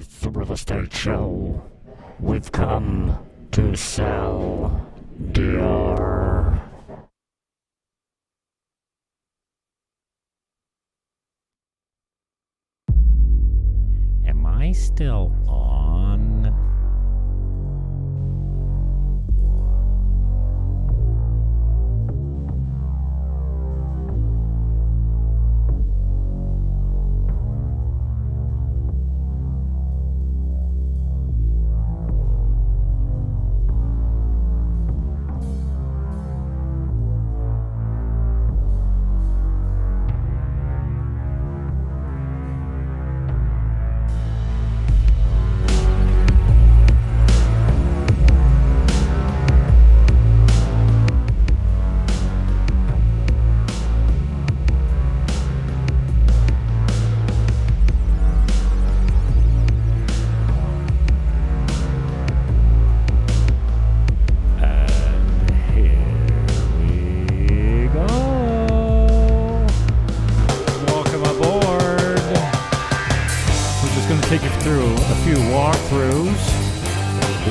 It's the real estate show. We've come to sell, dear. Am I still on?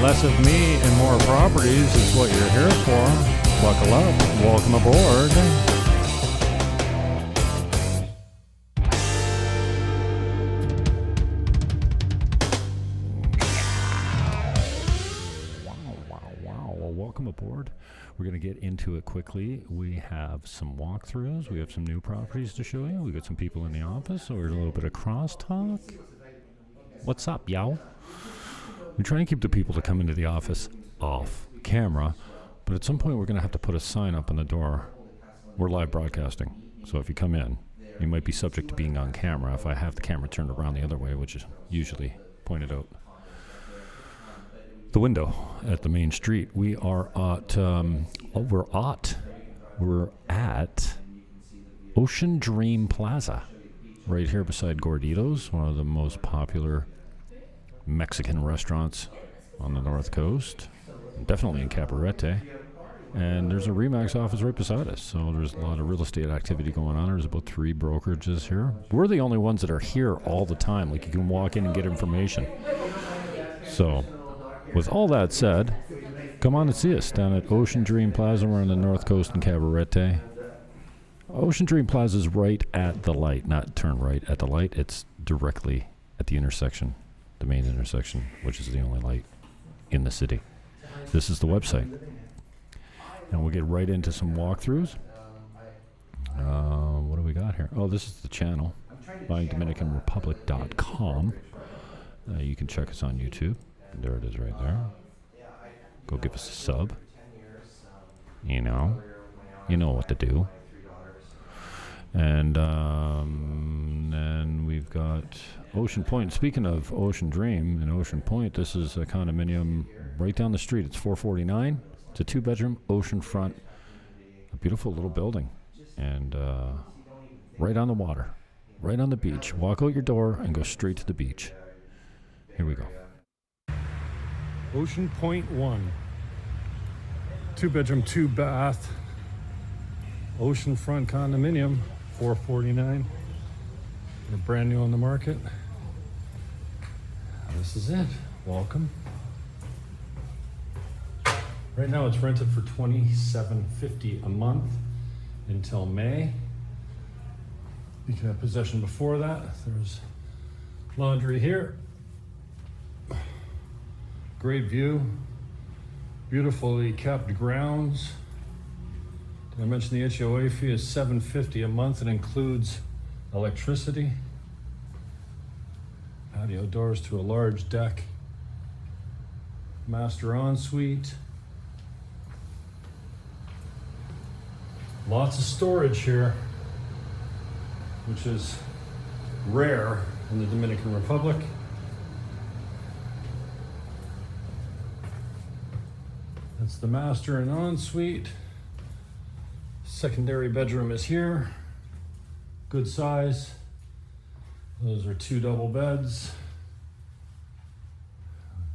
Less of me and more properties is what you're here for. Buckle up. Welcome aboard. Wow. Well, welcome aboard. We're going to get into it quickly. We have some walkthroughs. We have some new properties to show you. We got some people in the office, so we're a little bit of crosstalk. What's up, y'all? We try and keep the people that come into the office off camera, but at some point we're going to have to put a sign up on the door. We're live broadcasting, so if you come in, you might be subject to being on camera if I have the camera turned around the other way, which is usually pointed out the window at the main street. We are at, we're at Ocean Dream Plaza, right here beside Gordito's, one of the most popular Mexican restaurants on the North Coast, definitely in Cabarete. And there's a RE/MAX office right beside us, so there's a lot of real estate activity going on. There's about 3 brokerages here. We're the only ones that are here all the time. Like, you can walk in and get information. So, with all that said, come on and see us down at Ocean Dream Plaza. We're on the North Coast in Cabarete. Ocean Dream Plaza is right at the light, not turn right at the light. It's directly at the intersection. The main intersection, which is the only light in the city. This is the website. And we'll get right into some walkthroughs. What do we got here? Oh, this is the channel, BuyingDominicanRepublic.com. You can check us on YouTube. There it is right there. Go give us a sub. You know what to do. And then we've got Ocean Point. Speaking of Ocean Dream and Ocean Point, this is a condominium right down the street. It's 449. It's a 2-bedroom oceanfront, a beautiful little building, and right on the water, right on the beach. Walk out your door and go straight to the beach. Here we go. Ocean Point 1, 2-bedroom, 2-bath, oceanfront condominium, 449. They're brand new on the market. This is it. Welcome. Right now it's rented for $27.50 a month until May. You can have possession before that. There's laundry here. Great view. Beautifully kept grounds. Did I mention the HOA fee is $7.50 a month? It includes electricity, patio doors to a large deck, master ensuite, lots of storage here, which is rare in the Dominican Republic. That's the master and ensuite. Secondary bedroom is here. Good size. Those are 2 double beds.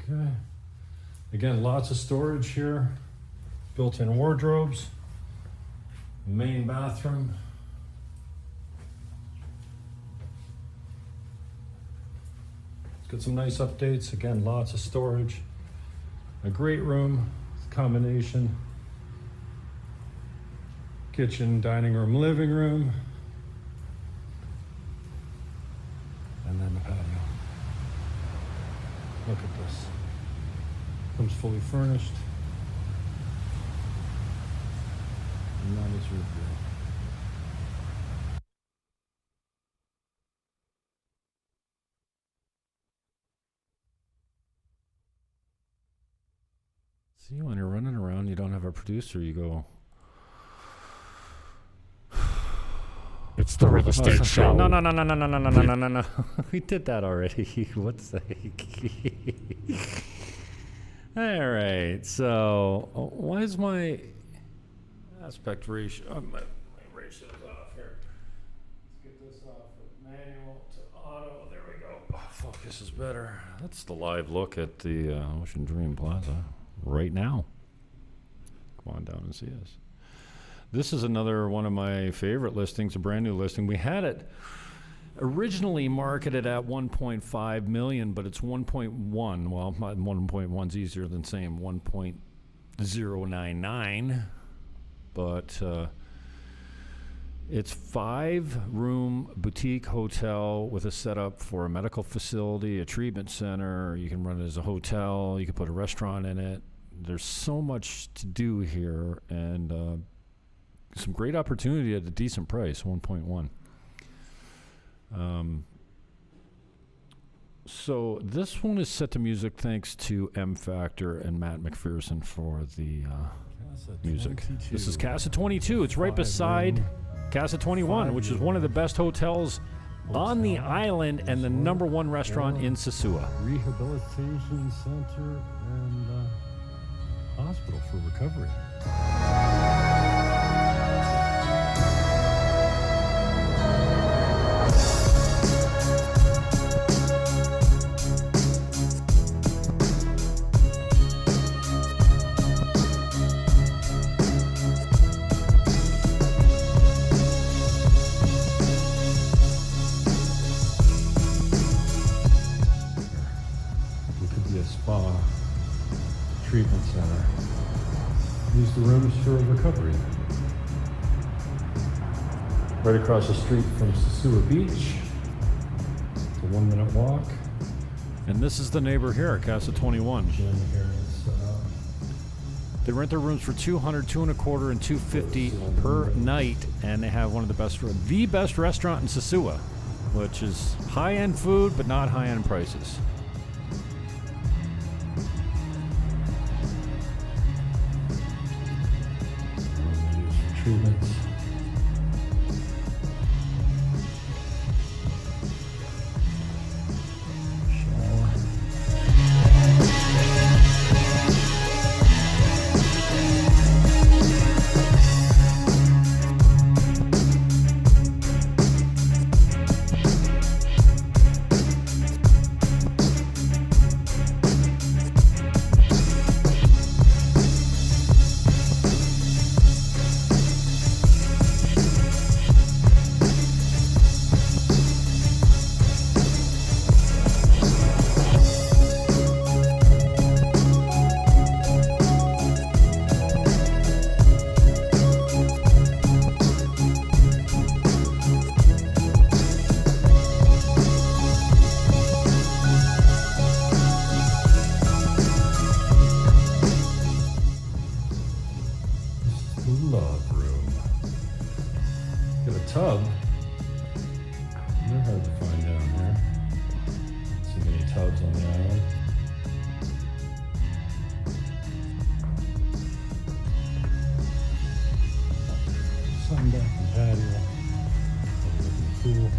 Okay. Again, lots of storage here. Built-in wardrobes. Main bathroom. Got some nice updates. Again, lots of storage. A great room, combination. Kitchen, dining room, living room. And then the patio. Look at this. Comes fully furnished. And that is your view. See, when you're running around, you don't have a producer, you go... It's the real estate show. No. We did that already. What's that? All right. So, why is my aspect ratio? My ratio is off here. Let's get this off of manual to auto. There we go. Oh, focus is better. That's the live look at the Ocean Dream Plaza right now. Come on down and see us. This is another one of my favorite listings, a brand new listing. We had it originally marketed at 1.5 million, but it's 1.1. Well, 1.1 is easier than saying 1.099. But it's 5-room boutique hotel with a setup for a medical facility, a treatment center. You can run it as a hotel. You can put a restaurant in it. There's so much to do here, and some great opportunity at a decent price, 1.1. So this one is set to music thanks to M Factor and Matt McPherson for the music. This is Casa 22. It's right beside Casa 21, which is one of the best hotels on the island and the #1 restaurant in Sosúa. Rehabilitation center and hospital for recovery. Spa, treatment center. Use the rooms for recovery. Right across the street from Sosúa Beach. It's a 1-minute walk. And this is the neighbor here at Casa 21. They rent their rooms for $200, $225, and $250 per night, and they have one of the best restaurant in Sosúa, which is high-end food but not high-end prices. Treatments. Shower. Tub. They're hard to find down here. So many tubs on the island. Sun deck and patio. Overlooking the pool.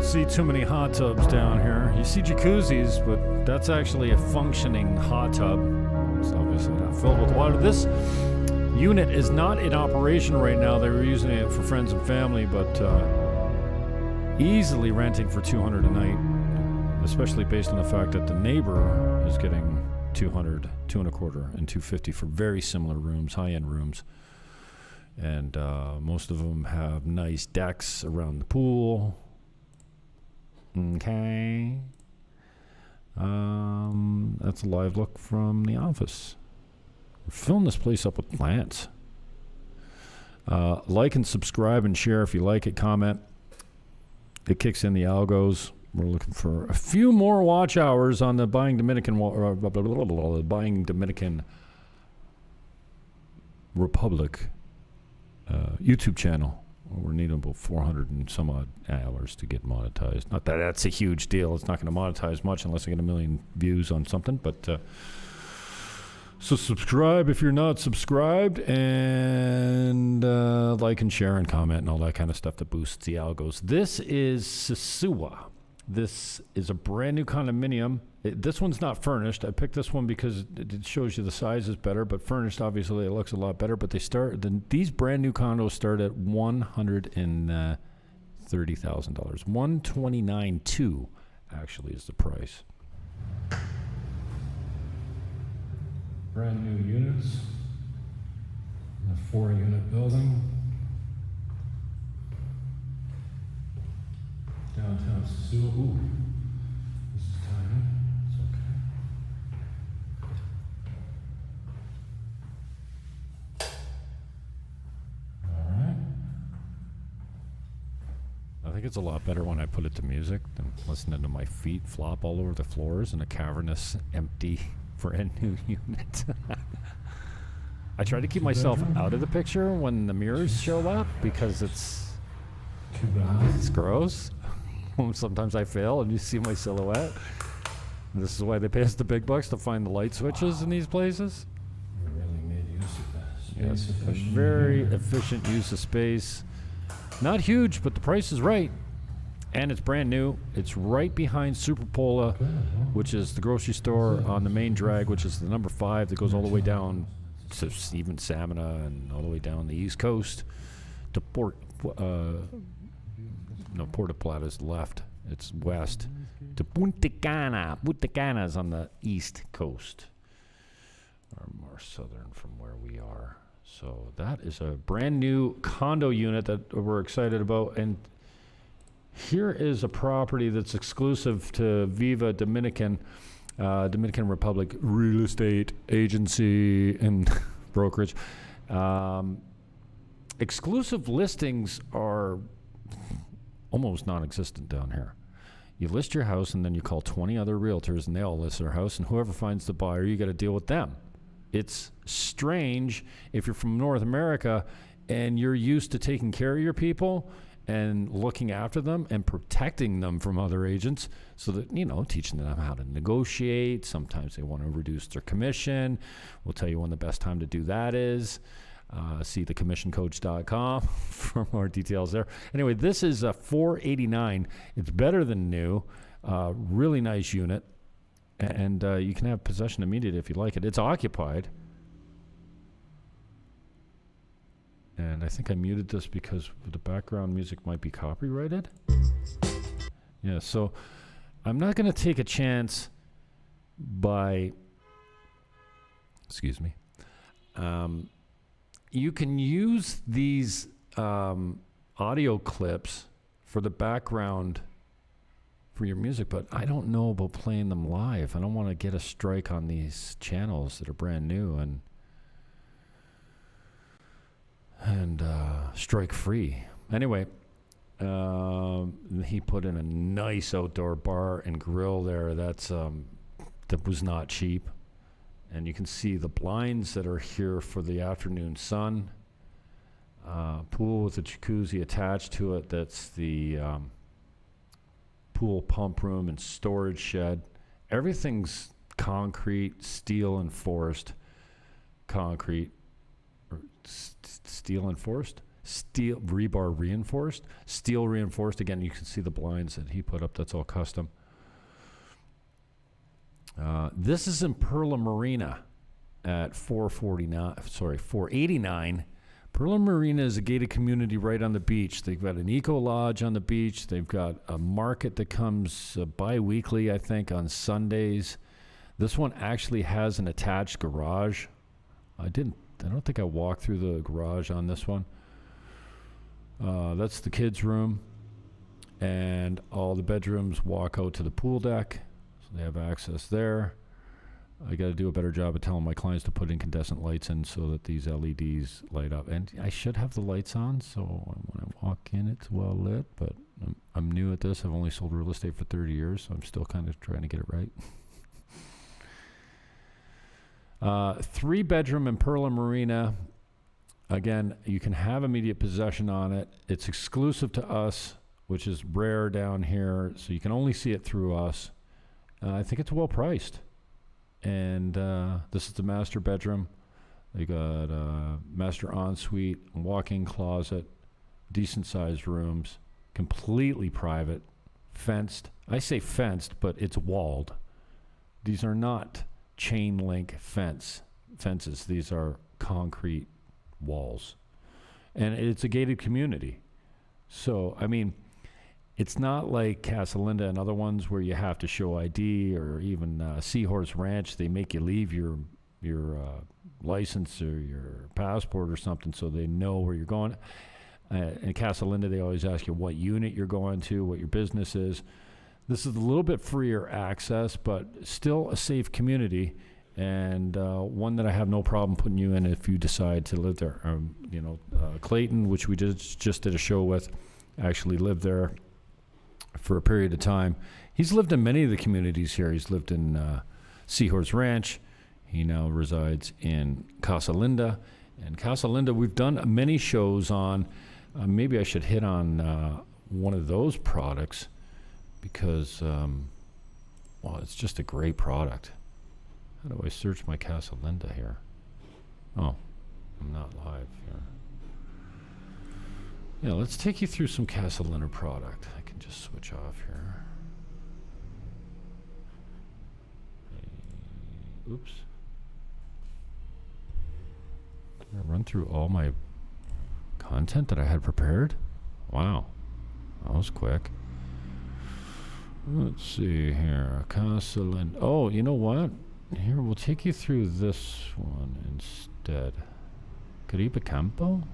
see too many hot tubs down here. You see jacuzzis, but that's actually a functioning hot tub. It's obviously not filled with water. This unit is not in operation right now. They were using it for friends and family, but easily renting for $200 a night, especially based on the fact that the neighbor is getting $200, $225, and $250 for very similar rooms, high-end rooms. And most of them have nice decks around the pool. Okay. That's a live look from the office. We're filling this place up with plants. Like and subscribe and share if you like it. Comment. It kicks in the algos. We're looking for a few more watch hours on the Buying Dominican Republic YouTube channel. We're needing about 400 and some odd hours to get monetized. Not that that's a huge deal. It's not going to monetize much unless I get 1 million views on something. But so subscribe if you're not subscribed, and like and share and comment and all that kind of stuff that boosts the algos. This is Sosúa. This is a brand new condominium. This one's not furnished. I picked this one because it shows you the size is better, but furnished, obviously, it looks a lot better. But these brand new condos start at $130,000. $129,200 actually is the price. Brand new units. A 4-unit building. Downtown Sosúa. Ooh, this is tiny. It's okay. All right. I think it's a lot better when I put it to music than listening to my feet flop all over the floors in a cavernous, empty, brand new unit. I try to keep myself out of the picture when the mirrors show up because it's gross. Sometimes I fail and you see my silhouette. And this is why they pay us the big bucks to find the light switches in these places. We really made use of that. Yes, a very efficient use of space. Not huge, but the price is right. And it's brand new. It's right behind Superpola, which is the grocery store on the main drag, which is the number 5 that goes all the way down to even Samana and all the way down the East Coast to Puerto Plata's left. It's west to Punta Cana. Punta Cana is on the East Coast, or more southern from where we are. So that is a brand new condo unit that we're excited about. And here is a property that's exclusive to Viva Dominican Republic Real Estate Agency and Brokerage. Exclusive listings are almost non-existent down here. You list your house and then you call 20 other realtors and they all list their house, and whoever finds the buyer, you got to deal with them. It's strange if you're from North America and you're used to taking care of your people and looking after them and protecting them from other agents, so that, teaching them how to negotiate. Sometimes they want to reduce their commission. We'll tell you when the best time to do that is. See thecommissioncoach.com for more details there. Anyway, this is a $489. It's better than new. Really nice unit. And you can have possession immediately if you like it. It's occupied. And I think I muted this because the background music might be copyrighted. Yeah, so I'm not going to take a chance by... Excuse me. You can use these audio clips for the background for your music, but I don't know about playing them live. I don't want to get a strike on these channels that are brand new and strike free. Anyway, he put in a nice outdoor bar and grill there. That was not cheap. And you can see the blinds that are here for the afternoon sun. Pool with a jacuzzi attached to it. That's the pool pump room and storage shed. Everything's concrete, steel and forced. Concrete, or steel and forced? Steel rebar reinforced, steel reinforced. Again, you can see the blinds that he put up. That's all custom. This is in Perla Marina at 489. Perla Marina is a gated community right on the beach. They've got an eco lodge on the beach. They've got a market that comes bi-weekly, I think, on Sundays. This one actually has an attached garage. I don't think I walked through the garage on this one. That's the kids' room, and all the bedrooms walk out to the pool deck, so they have access there. I got to do a better job of telling my clients to put incandescent lights in so that these LEDs light up. And I should have the lights on, so when I walk in, it's well lit. But I'm new at this. I've only sold real estate for 30 years, so I'm still kind of trying to get it right. 3-bedroom in Perla Marina. Again, you can have immediate possession on it. It's exclusive to us, which is rare down here, so you can only see it through us. I think it's well priced. And this is the master bedroom. They got a master ensuite, walk-in closet, decent-sized rooms, completely private, fenced. I say fenced, but it's walled. These are not chain link fences. These are concrete walls, and it's a gated community. So I mean, it's not like Casa Linda and other ones where you have to show ID, or even Seahorse Ranch. They make you leave your license or your passport or something so they know where you're going. In Casa Linda, they always ask you what unit you're going to, what your business is. This is a little bit freer access, but still a safe community, and one that I have no problem putting you in if you decide to live there. Clayton, which we just did a show with, actually lived there for a period of time. He's lived in many of the communities here. He's lived in Seahorse Ranch. He now resides in Casa Linda. And Casa Linda, we've done many shows on. Maybe I should hit on one of those products because, it's just a great product. How do I search my Casa Linda here? Oh, I'm not live here. Yeah, let's take you through some Casa Linda product. I can just switch off here. Oops. Did I run through all my content that I had prepared? Wow, that was quick. Let's see here. Casa Linda. Oh, you know what? Here, we'll take you through this one instead. Caribe Campo?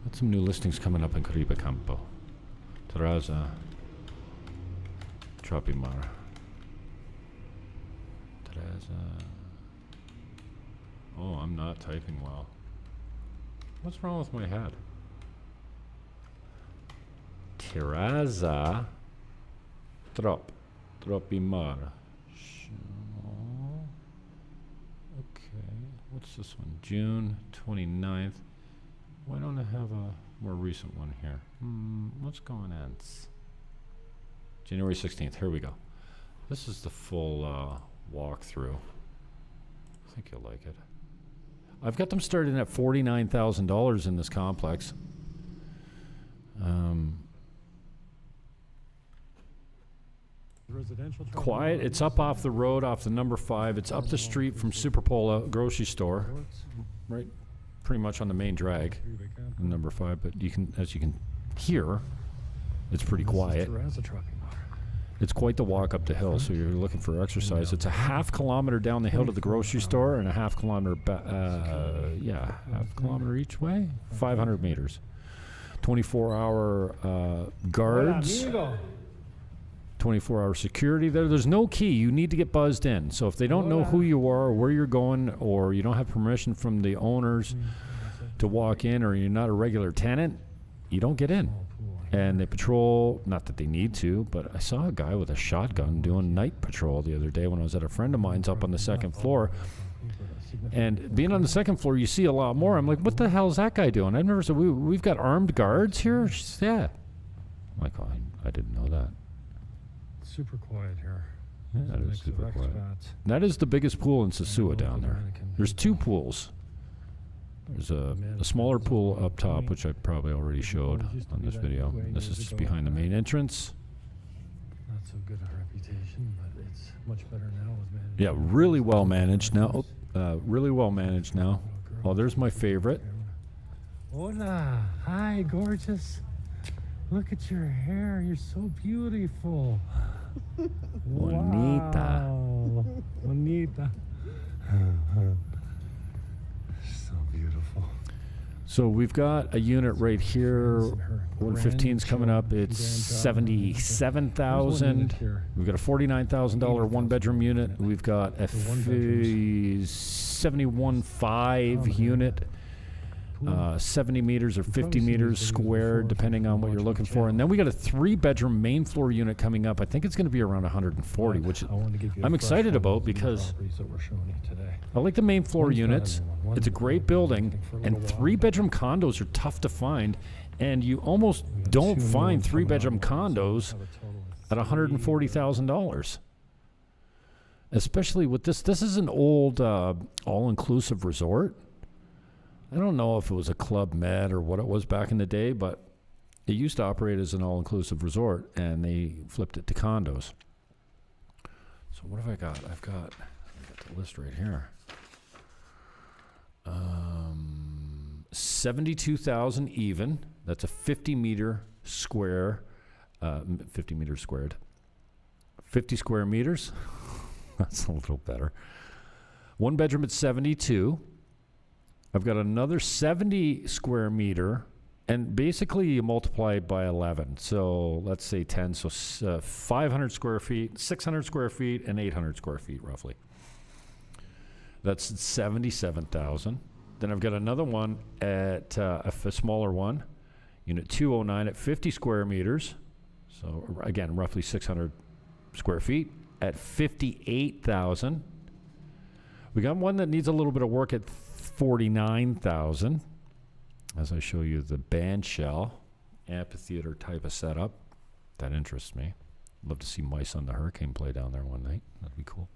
Got some new listings coming up in Caribe Campo. Terraza. Tropimar. Terraza. Oh, I'm not typing well. What's wrong with my head? Terraza. Tropimar. Okay, what's this one? June 29th. Why don't I have a more recent one here? What's going on? January 16th. Here we go. This is the full walkthrough. I think you'll like it. I've got them starting at $49,000 in this complex. Quiet. It's up off the road, off the number 5. It's up the street from Superpola grocery store, right? Pretty much on the main drag, number 5. But you can, as you can hear, it's pretty quiet. It's quite the walk up the hill. So you're looking for exercise. It's a half kilometer down the hill to the grocery store, and a half kilometer half kilometer each way. 500 meters. 24-hour guards. 24-hour security there. There's no key. You need to get buzzed in. So if they don't know who you are or where you're going, or you don't have permission from the owners to walk in, or you're not a regular tenant, you don't get in. And they patrol, not that they need to, but I saw a guy with a shotgun doing night patrol the other day when I was at a friend of mine's up on the second floor. And being on the second floor, you see a lot more. I'm like, what the hell is that guy doing? I've never said, we've got armed guards here? She said, yeah. I'm like, oh, I didn't know that. Super quiet here. Yeah, that is super quiet. That is the biggest pool in Sosúa down there. There's 2 pools. There's a smaller pool up top, which I probably already showed on this video. This is just behind the main entrance. Not so good a reputation, but it's much better now with management. Yeah, really well managed now. Really well managed now. Oh, there's my favorite. Hola. Hi, gorgeous. Look at your hair. You're so beautiful. Bonita. Wow. Bonita. So beautiful. So we've got a unit right here. 115's coming up. It's 77,000. We've got a $49,000 one-bedroom unit. We've got a 71.5 unit. 70 meters or 50 meters squared, depending on what you're looking for. And then we got a 3-bedroom main floor unit coming up. I think it's going to be around 140, which I'm excited about because I like the main floor units. It's a great building, and 3-bedroom condos are tough to find, and you almost don't find 3-bedroom condos at $140,000. Especially with this. This is an old all-inclusive resort. I don't know if it was a Club Med or what it was back in the day, but it used to operate as an all-inclusive resort, and they flipped it to condos. So what have I got? I've got the list right here. 72,000 even. That's a 50 meter square, 50 meters squared. 50 square meters. That's a little better. 1 bedroom at 72. I've got another 70 square meter, and basically you multiply it by 11. So let's say 10, so 500 square feet, 600 square feet, and 800 square feet roughly. That's 77,000. Then I've got another one at a smaller one, unit 209 at 50 square meters. So again, roughly 600 square feet at 58,000. We got one that needs a little bit of work at 49,000, as I show you the band shell amphitheater type of setup. That interests me. Love to see Mice on the Hurricane play down there one night. That'd be cool.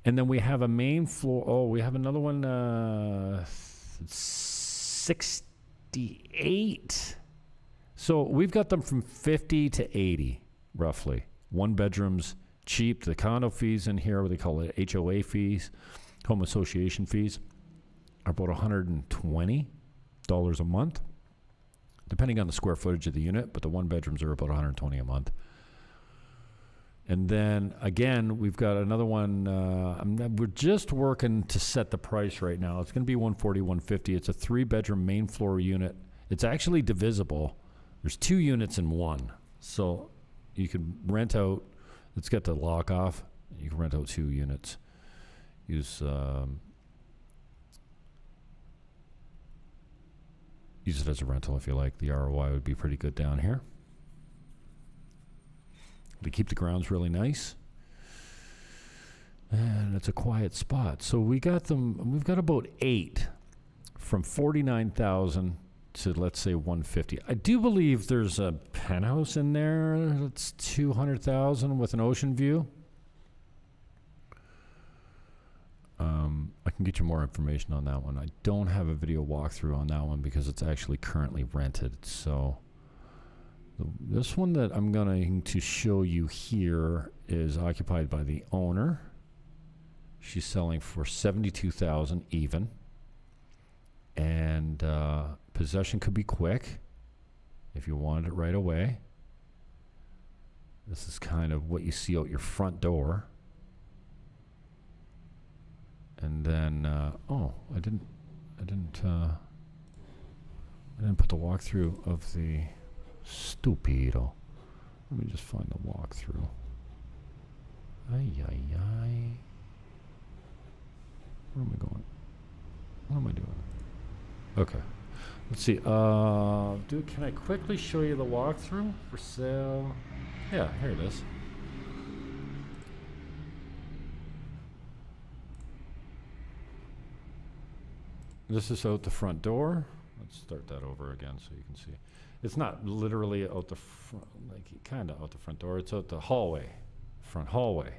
And then we have a main floor. Oh, we have another one, 68. So we've got them from 50 to 80, roughly. 1 bedrooms, cheap. The condo fees in here, what they call it, HOA fees, home association fees, are about $120 a month, depending on the square footage of the unit. But the 1 bedrooms are about $120 a month. And then again, we've got another one. We're just working to set the price right now. It's going to be $140, $150. It's a 3-bedroom main floor unit. It's actually divisible. There's 2 units in one, so you can rent out. It's got the lock off. You can rent out 2 units. Use it as a rental if you like. The ROI would be pretty good down here. They keep the grounds really nice, and it's a quiet spot. So we got them. We've got about 8 from 49,000 to, let's say, 150. I do believe there's a penthouse in there that's 200,000 with an ocean view. I can get you more information on that one. I don't have a video walkthrough on that one because it's actually currently rented. So this one that I'm going to show you here is occupied by the owner. She's selling for $72,000 even, and possession could be quick if you wanted it right away. This is kind of what you see out your front door. And then, oh, I didn't put the walkthrough of the stupido. Let me just find the walkthrough. Ay, ay, ay. Where am I going? What am I doing? Okay. Let's see. Dude, can I quickly show you the walkthrough for sale? Yeah, here it is. This is out the front door. Let's start that over again so you can see. It's not literally out the front, like kind of out the front door. It's out the hallway, front hallway,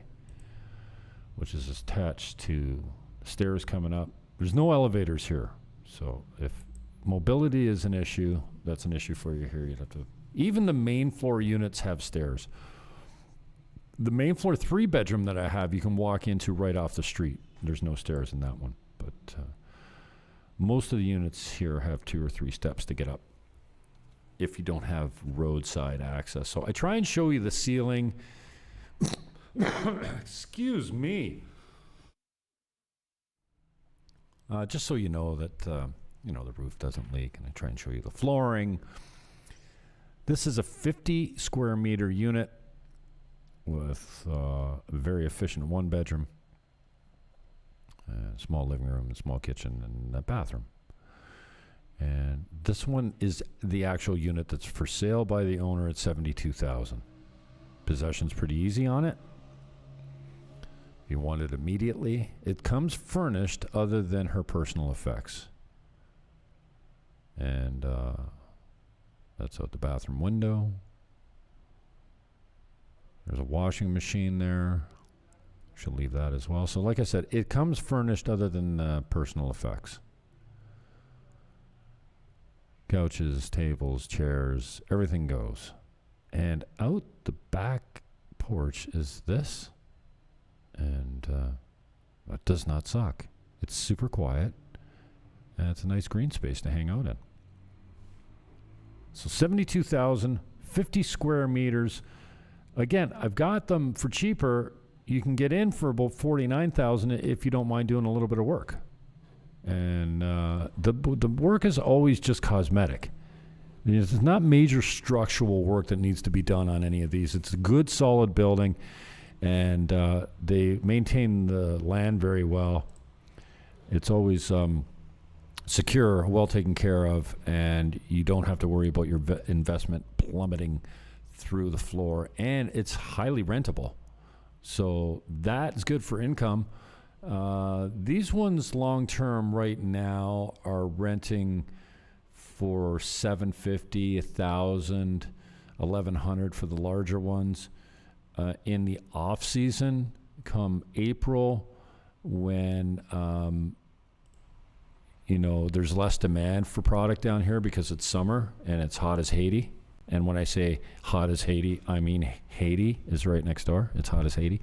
which is attached to Stairs coming up. There's no elevators here. So if mobility is an issue, that's an issue for you here. You'd have to. Even the main floor units have stairs. The main floor 3-bedroom that I have, you can walk into right off the street. There's no stairs in that one. But most of the units here have 2 or 3 steps to get up if you don't have roadside access. So I try and show you the ceiling. Excuse me. Just so you know that, the roof doesn't leak, and I try and show you the flooring. This is a 50 square meter unit with a very efficient 1-bedroom, small living room, and small kitchen, and a bathroom. And this one is the actual unit that's for sale by the owner at $72,000. Possession's pretty easy on it. You want it immediately. It comes furnished other than her personal effects. And that's out the bathroom window. There's a washing machine there. Should leave that as well. So like I said, it comes furnished other than personal effects. Couches, tables, chairs, everything goes. And out the back porch is this. And that does not suck. It's super quiet. And it's a nice green space to hang out in. So 72,000, 50 square meters. Again, I've got them for cheaper. You can get in for about 49,000 if you don't mind doing a little bit of work. And the work is always just cosmetic. It's not major structural work that needs to be done on any of these. It's a good, solid building, and they maintain the land very well. It's always secure, well taken care of, and you don't have to worry about your investment plummeting through the floor, and it's highly rentable. So that's good for income. These ones long-term right now are renting for $750, $1,000, $1,100 for the larger ones. In the off-season, come April, when there's less demand for product down here because it's summer and it's hot as Haiti. And when I say hot as Haiti, I mean Haiti is right next door. It's hot as Haiti.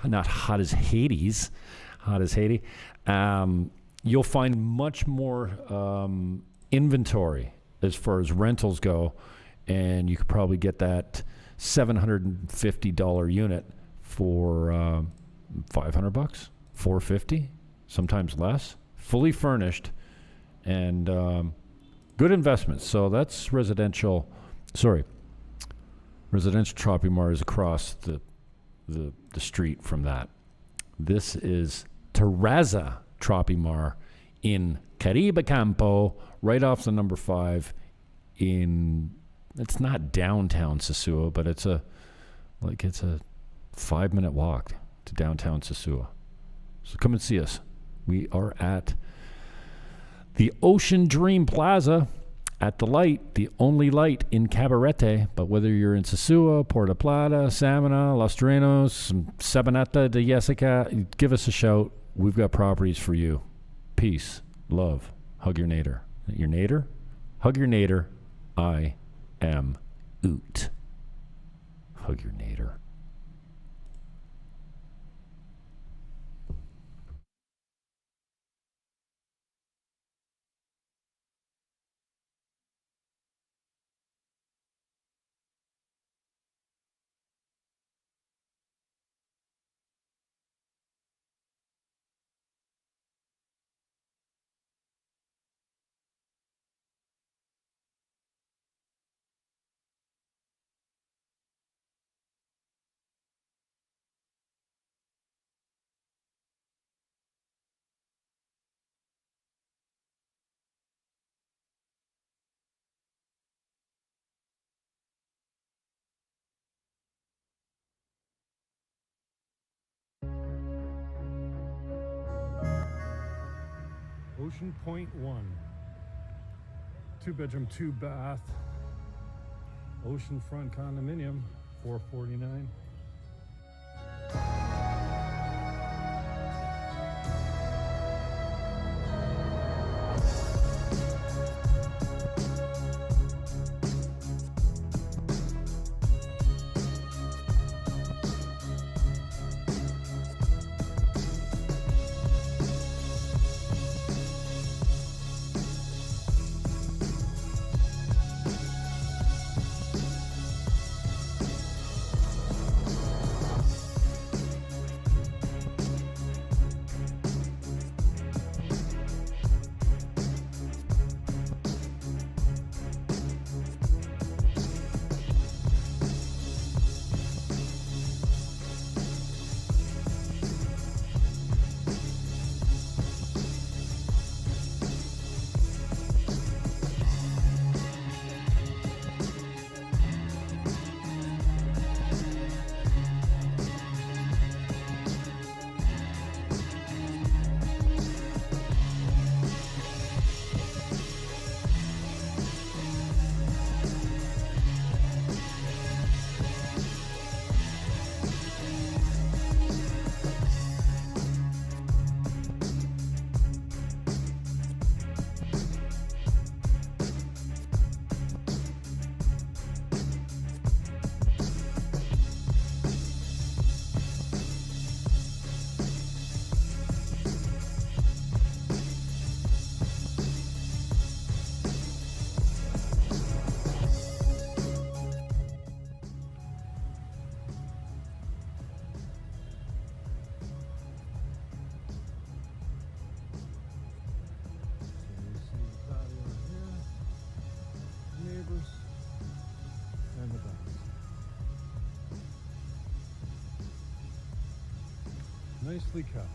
Not hot as Hades, hot as Haiti. You'll find much more inventory as far as rentals go. And you could probably get that $750 unit for $500, $450, sometimes less, fully furnished, and good investments. So that's residential. Residential Tropimar is across the street from that. This is Terraza Tropimar in Caribe Campo, right off the number 5 it's not downtown Sosúa, but it's a 5-minute walk to downtown Sosúa. So come and see us. We are at the Ocean Dream Plaza at the light, the only light in Cabarete. But whether you're in Sosúa, Puerto Plata, Samana, Los Terrenos, Sabaneta de Jessica, give us a shout. We've got properties for you. Peace, love, hug your nader. Your nader? Hug your nader. I am Oot. Hug your nader. Ocean Point 1. 2-bedroom, 2-bath. Oceanfront condominium, $449. Nicely kept.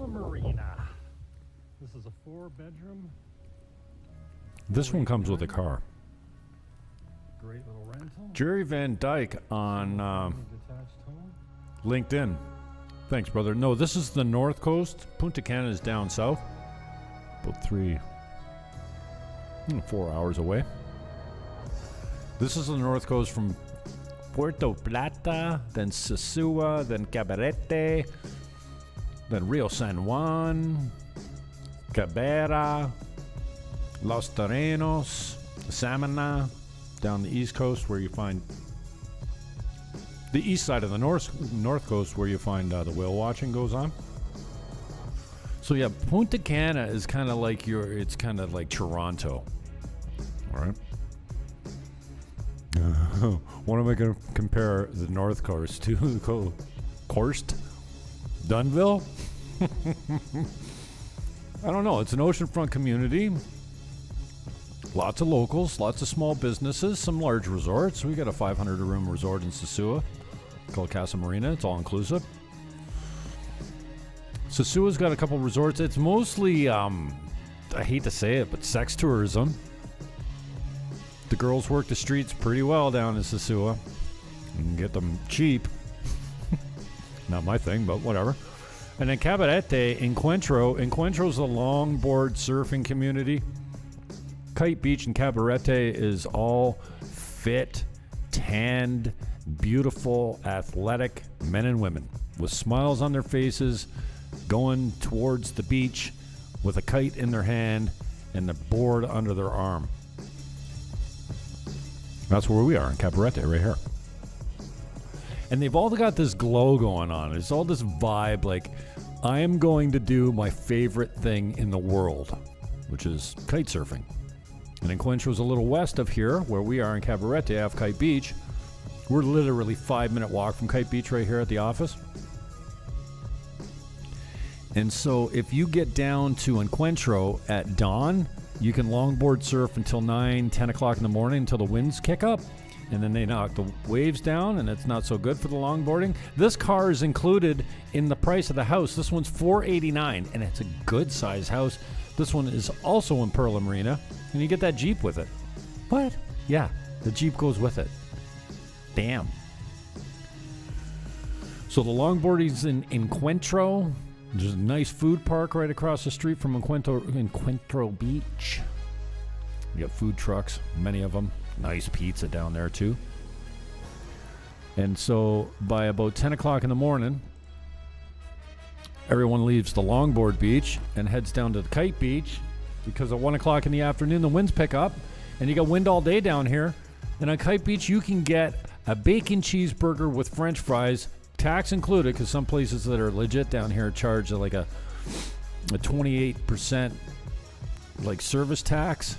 Marina. This is a 4-bedroom. This one comes with a car. Great little rental. Jerry Van Dyke on Detached home. LinkedIn. Thanks, brother. No, this is the North Coast. Punta Cana is down south. About 4 hours away. This is the North Coast from Puerto Plata, then Sosúa, then Cabarete, then Rio San Juan, Cabrera, Los Terrenos, Samana, down the East Coast where you find the east side of the North Coast where you find the whale watching goes on. So yeah, Punta Cana is kind of like it's kind of like Toronto. All right. What am I going to compare the North Coast to? Coast? Dunville? I don't know. It's an oceanfront community. Lots of locals, lots of small businesses, some large resorts. We got a 500-room resort in Sosúa called Casa Marina. It's all inclusive. Sosua's got a couple resorts. It's mostly, I hate to say it, but sex tourism. The girls work the streets pretty well down in Sosúa. You can get them cheap. Not my thing, but whatever. And then Cabarete, Encuentro's a longboard surfing community. Kite Beach and Cabarete is all fit, tanned, beautiful, athletic men and women with smiles on their faces, going towards the beach with a kite in their hand and the board under their arm. That's where we are in Cabarete right here. And they've all got this glow going on. It's all this vibe like, I am going to do my favorite thing in the world, which is kite surfing. And Encuentro's a little west of here, where we are in Cabarete off Kite Beach. We're literally 5-minute walk from Kite Beach right here at the office. And so if you get down to Encuentro at dawn, you can longboard surf until 9, 10 o'clock in the morning until the winds kick up. And then they knock the waves down, and it's not so good for the longboarding. This car is included in the price of the house. This one's $489, and it's a good-sized house. This one is also in Perla Marina, and you get that Jeep with it. What? Yeah, the Jeep goes with it. Damn. So the longboarding's in Encuentro. There's a nice food park right across the street from Encuentro Beach. You got food trucks, many of them. Nice pizza down there too. And so by about 10 o'clock in the morning, everyone leaves the longboard beach and heads down to the Kite Beach, because at 1 o'clock in the afternoon the winds pick up and you got wind all day down here. And on Kite Beach you can get a bacon cheeseburger with french fries, tax included, because some places that are legit down here charge like a 28% like service tax.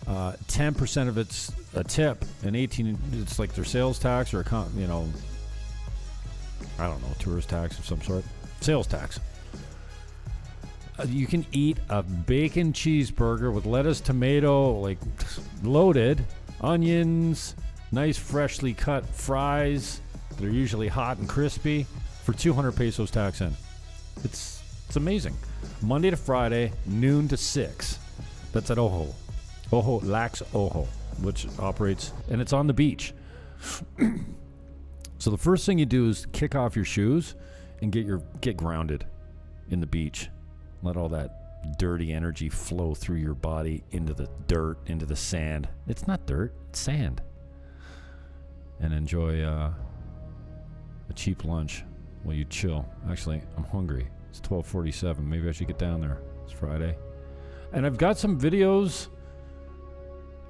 10% of it's a tip, and 18 it's like their sales tax or I don't know, tourist tax of some sort. Sales tax. You can eat a bacon cheeseburger with lettuce, tomato, like loaded, onions, nice freshly cut fries. They're usually hot and crispy for 200 pesos tax in. It's amazing. Monday to Friday, noon to 6. That's at Ojo Lax Ojo, which operates, and it's on the beach. So the first thing you do is kick off your shoes and get grounded in the beach. Let all that dirty energy flow through your body into the dirt, into the sand. It's not dirt, it's sand. And enjoy a cheap lunch while you chill. Actually, I'm hungry. It's 12:47. Maybe I should get down there. It's Friday. And I've got some videos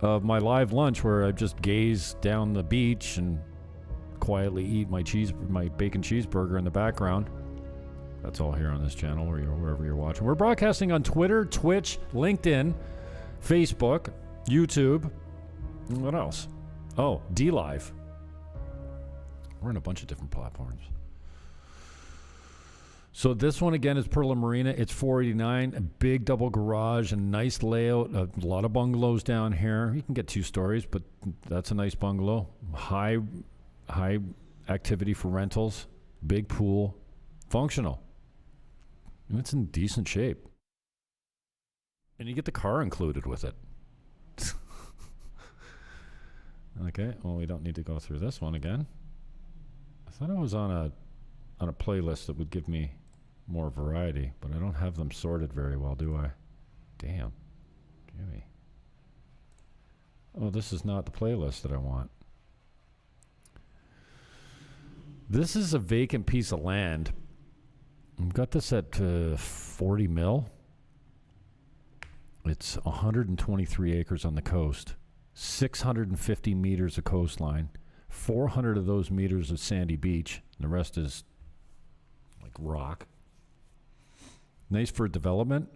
of my live lunch where I just gaze down the beach and quietly eat my bacon cheeseburger in the background. That's all here on this channel, wherever you're watching. We're broadcasting on Twitter, Twitch, LinkedIn, Facebook, YouTube. What else? Oh, DLive. We're in a bunch of different platforms. So this one again is Perla Marina. It's 489, a big double garage, a nice layout, a lot of bungalows down here. You can get 2 stories, but that's a nice bungalow. High activity for rentals, big pool, functional. And it's in decent shape. And you get the car included with it. Okay, well, we don't need to go through this one again. I thought I was on a playlist that would give me more variety, but I don't have them sorted very well, do I? Damn. Jimmy. Oh, this is not the playlist that I want. This is a vacant piece of land. I've got this at 40 mil. It's 123 acres on the coast, 650 meters of coastline, 400 of those meters of sandy beach, and the rest is like rock. Nice for development.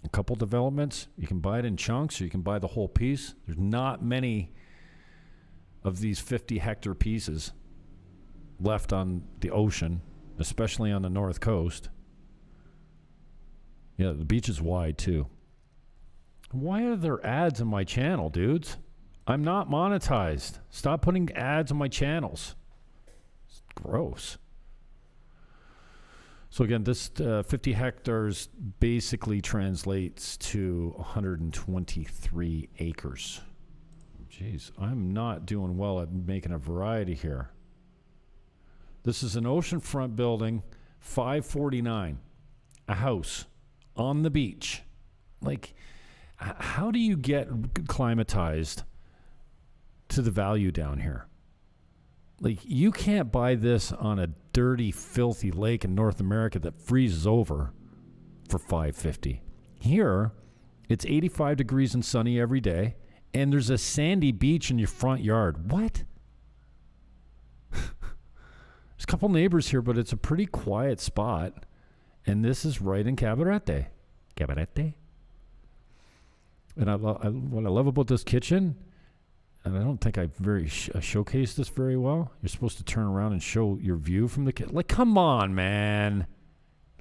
A couple developments. You can buy it in chunks or you can buy the whole piece. There's not many of these 50-hectare pieces left on the ocean, especially on the north coast. Yeah, the beach is wide too. Why are there ads on my channel, dudes? I'm not monetized. Stop putting ads on my channels. It's gross. So again, this 50 hectares basically translates to 123 acres. Jeez, I'm not doing well at making a variety here. This is an oceanfront building, 549, a house on the beach. Like, how do you get climatized to the value down here? Like, you can't buy this on a dirty, filthy lake in North America that freezes over for $550. Here, it's 85 degrees and sunny every day, and there's a sandy beach in your front yard. What? There's a couple neighbors here, but it's a pretty quiet spot, and this is right in Cabarete. Cabarete? And what I love about this kitchen, and I don't think I showcased this very well. You're supposed to turn around and show your view from the kitchen. Like, come on, man.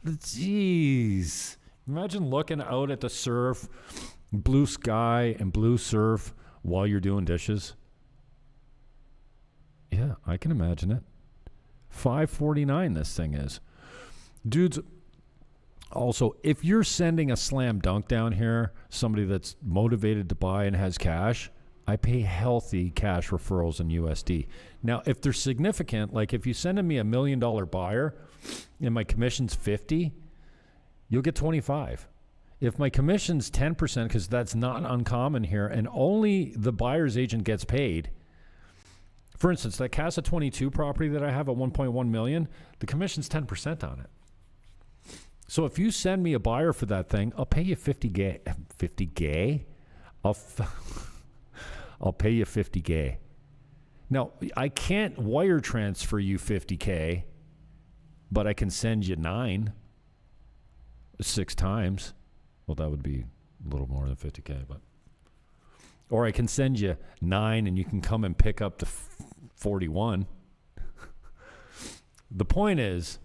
Jeez. Imagine looking out at the surf, blue sky and blue surf while you're doing dishes. Yeah, I can imagine it. $549 this thing is. Dudes, also, if you're sending a slam dunk down here, somebody that's motivated to buy and has cash, I pay healthy cash referrals in USD. Now, if they're significant, like if you send me $1 million buyer and my commission's 50, you'll get 25. If my commission's 10%, because that's not uncommon here, and only the buyer's agent gets paid. For instance, that Casa 22 property that I have at 1.1 million, the commission's 10% on it. So if you send me a buyer for that thing, I'll pay you 50 gay. 50 gay? I'll pay you 50 gay. Now, I can't wire transfer you 50K, but I can send you 6 times. Well, that would be a little more than 50K, but. Or I can send you 9 and you can come and pick up the 41. The point is,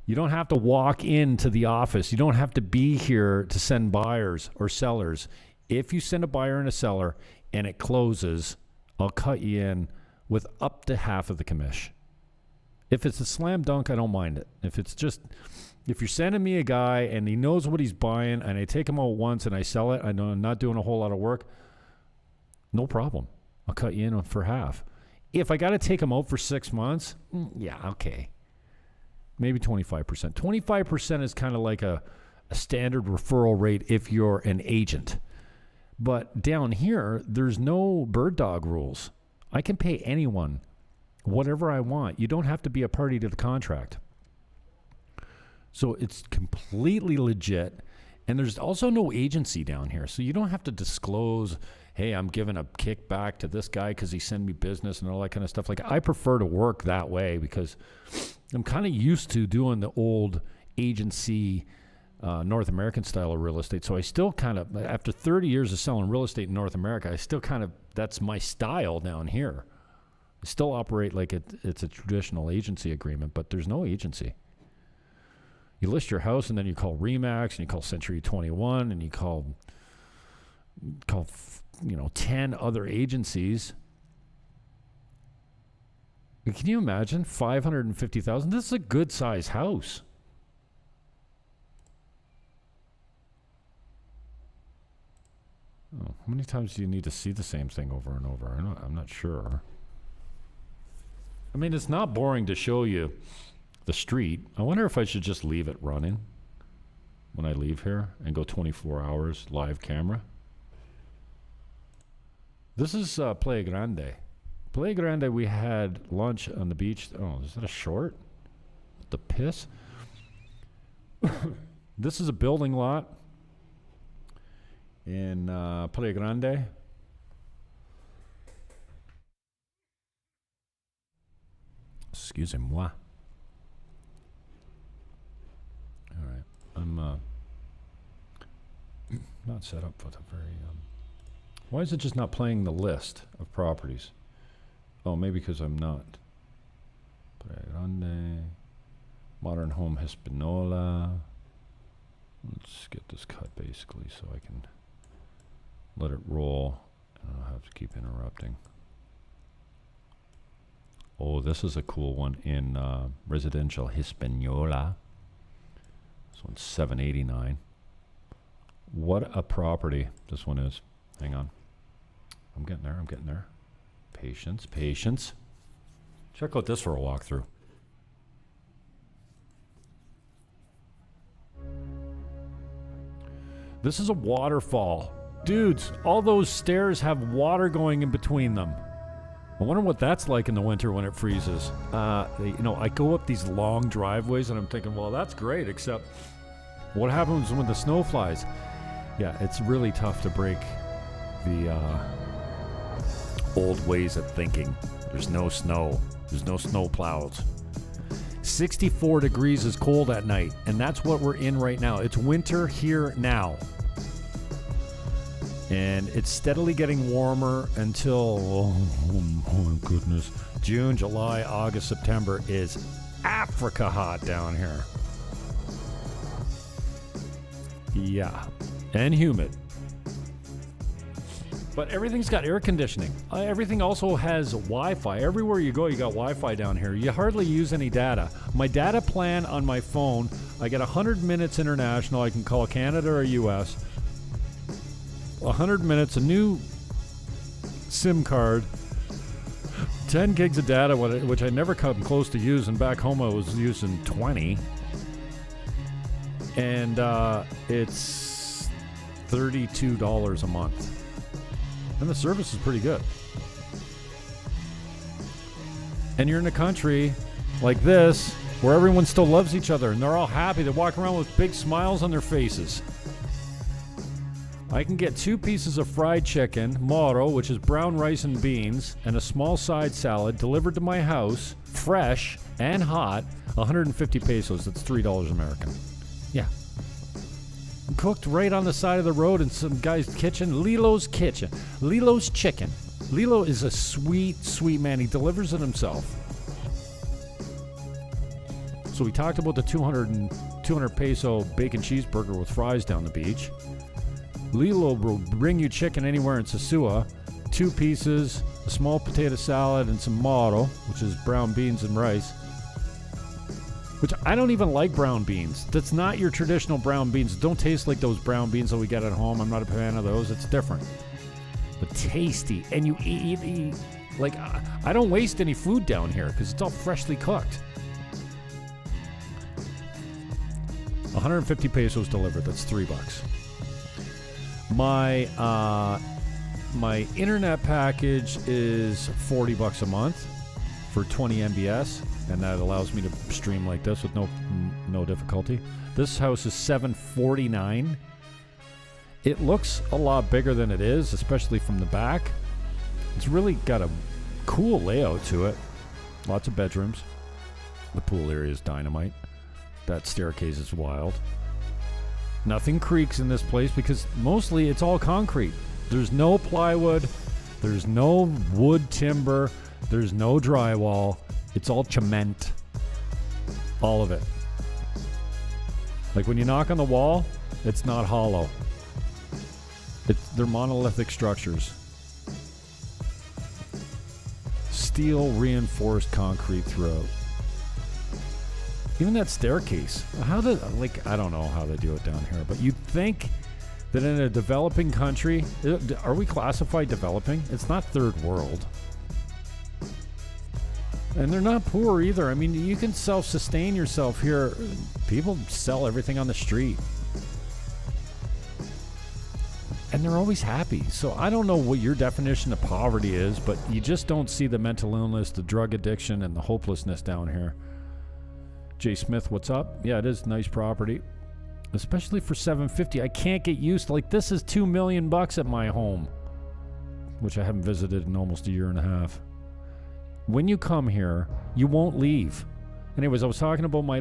you don't have to walk into the office. You don't have to be here to send buyers or sellers. If you send a buyer and a seller and it closes, I'll cut you in with up to half of the commission. If it's a slam dunk, I don't mind it. If you're sending me a guy and he knows what he's buying and I take him out once and I sell it, I know I'm not doing a whole lot of work, no problem. I'll cut you in for half. If I got to take him out for 6 months, yeah, okay. Maybe 25%. 25% is kind of like a standard referral rate if you're an agent. But down here, there's no bird dog rules. I can pay anyone whatever I want. You don't have to be a party to the contract. So it's completely legit. And there's also no agency down here. So you don't have to disclose, hey, I'm giving a kickback to this guy because he sent me business and all that kind of stuff. Like, I prefer to work that way because I'm kind of used to doing the old agency North American style of real estate. So I still kind of, after 30 years of selling real estate in North America, I still kind of, that's my style down here. I still operate like it's a traditional agency agreement, but there's no agency. You list your house and then you call Remax and you call Century 21 and you call 10 other agencies. Can you imagine? $550,000? This is a good size house. Oh, how many times do you need to see the same thing over and over? I'm not sure. I mean, it's not boring to show you the street. I wonder if I should just leave it running when I leave here and go 24 hours live camera. This is Playa Grande. Playa Grande, we had lunch on the beach. Oh, is that a short? What the piss? This is a building lot in Playa Grande. Excusez-moi. All right. I'm not set up for the very... why is it just not playing the list of properties? Oh, maybe because I'm not. Playa Grande. Modern Home Hispaniola. Let's get this cut basically so I can let it roll. I don't have to keep interrupting. Oh, this is a cool one in Residential Hispaniola. This one's $789. What a property this one is. Hang on. I'm getting there. Patience. Check out this for a walkthrough. This is a waterfall. Dudes, all those stairs have water going in between them. I wonder what that's like in the winter when it freezes. I go up these long driveways and I'm thinking, well, that's great, except what happens when the snow flies? Yeah, it's really tough to break the old ways of thinking. There's no snow. There's no snow plows. 64 degrees is cold at night, and that's what we're in right now. It's winter here now. And it's steadily getting warmer until, oh my goodness, June, July, August, September is Africa hot down here. Yeah, and humid. But everything's got air conditioning. Everything also has Wi-Fi. Everywhere you go, you got Wi-Fi down here. You hardly use any data. My data plan on my phone, I get 100 minutes international. I can call Canada or US. 100 minutes, a new SIM card, 10 gigs of data, which I never come close to using. Back home, I was using 20. And it's $32 a month. And the service is pretty good. And you're in a country like this where everyone still loves each other and they're all happy. They walk around with big smiles on their faces. I can get 2 pieces of fried chicken, moro, which is brown rice and beans, and a small side salad delivered to my house, fresh and hot, 150 pesos. That's $3 American. Yeah. cooked right on the side of the road in some guy's kitchen. Lilo's Kitchen. Lilo's Chicken. Lilo is a sweet, sweet man. He delivers it himself. So we talked about the 200 peso bacon cheeseburger with fries down the beach. Lilo will bring you chicken anywhere in Sosúa. 2 pieces, a small potato salad, and some moro, which is brown beans and rice. Which I don't even like brown beans. That's not your traditional brown beans. Don't taste like those brown beans that we get at home. I'm not a fan of those. It's different. But tasty. And you eat like, I don't waste any food down here because it's all freshly cooked. 150 pesos delivered. That's $3. My internet package is $40 a month for 20 MBS, and that allows me to stream like this with no difficulty. This house is $749. It looks a lot bigger than it is, especially from the back. It's really got a cool layout to it. Lots of bedrooms. The pool area is dynamite. That staircase is wild. Nothing creaks in this place because mostly it's all concrete. There's no plywood. There's no wood timber. There's no drywall. It's all cement. All of it. Like when you knock on the wall, it's not hollow. They're monolithic structures. Steel reinforced concrete throughout. Even that staircase. I don't know how they do it down here, but you'd think that in a developing country, are we classified developing? It's not third world. And they're not poor either. I mean, you can self-sustain yourself here. People sell everything on the street. And they're always happy. So I don't know what your definition of poverty is, but you just don't see the mental illness, the drug addiction, and the hopelessness down here. Jay Smith, what's up? Yeah, it is nice property. Especially for $750. I can't get used to, like, this is $2 million at my home, which I haven't visited in almost a year and a half. When you come here, you won't leave. Anyways, I was talking about my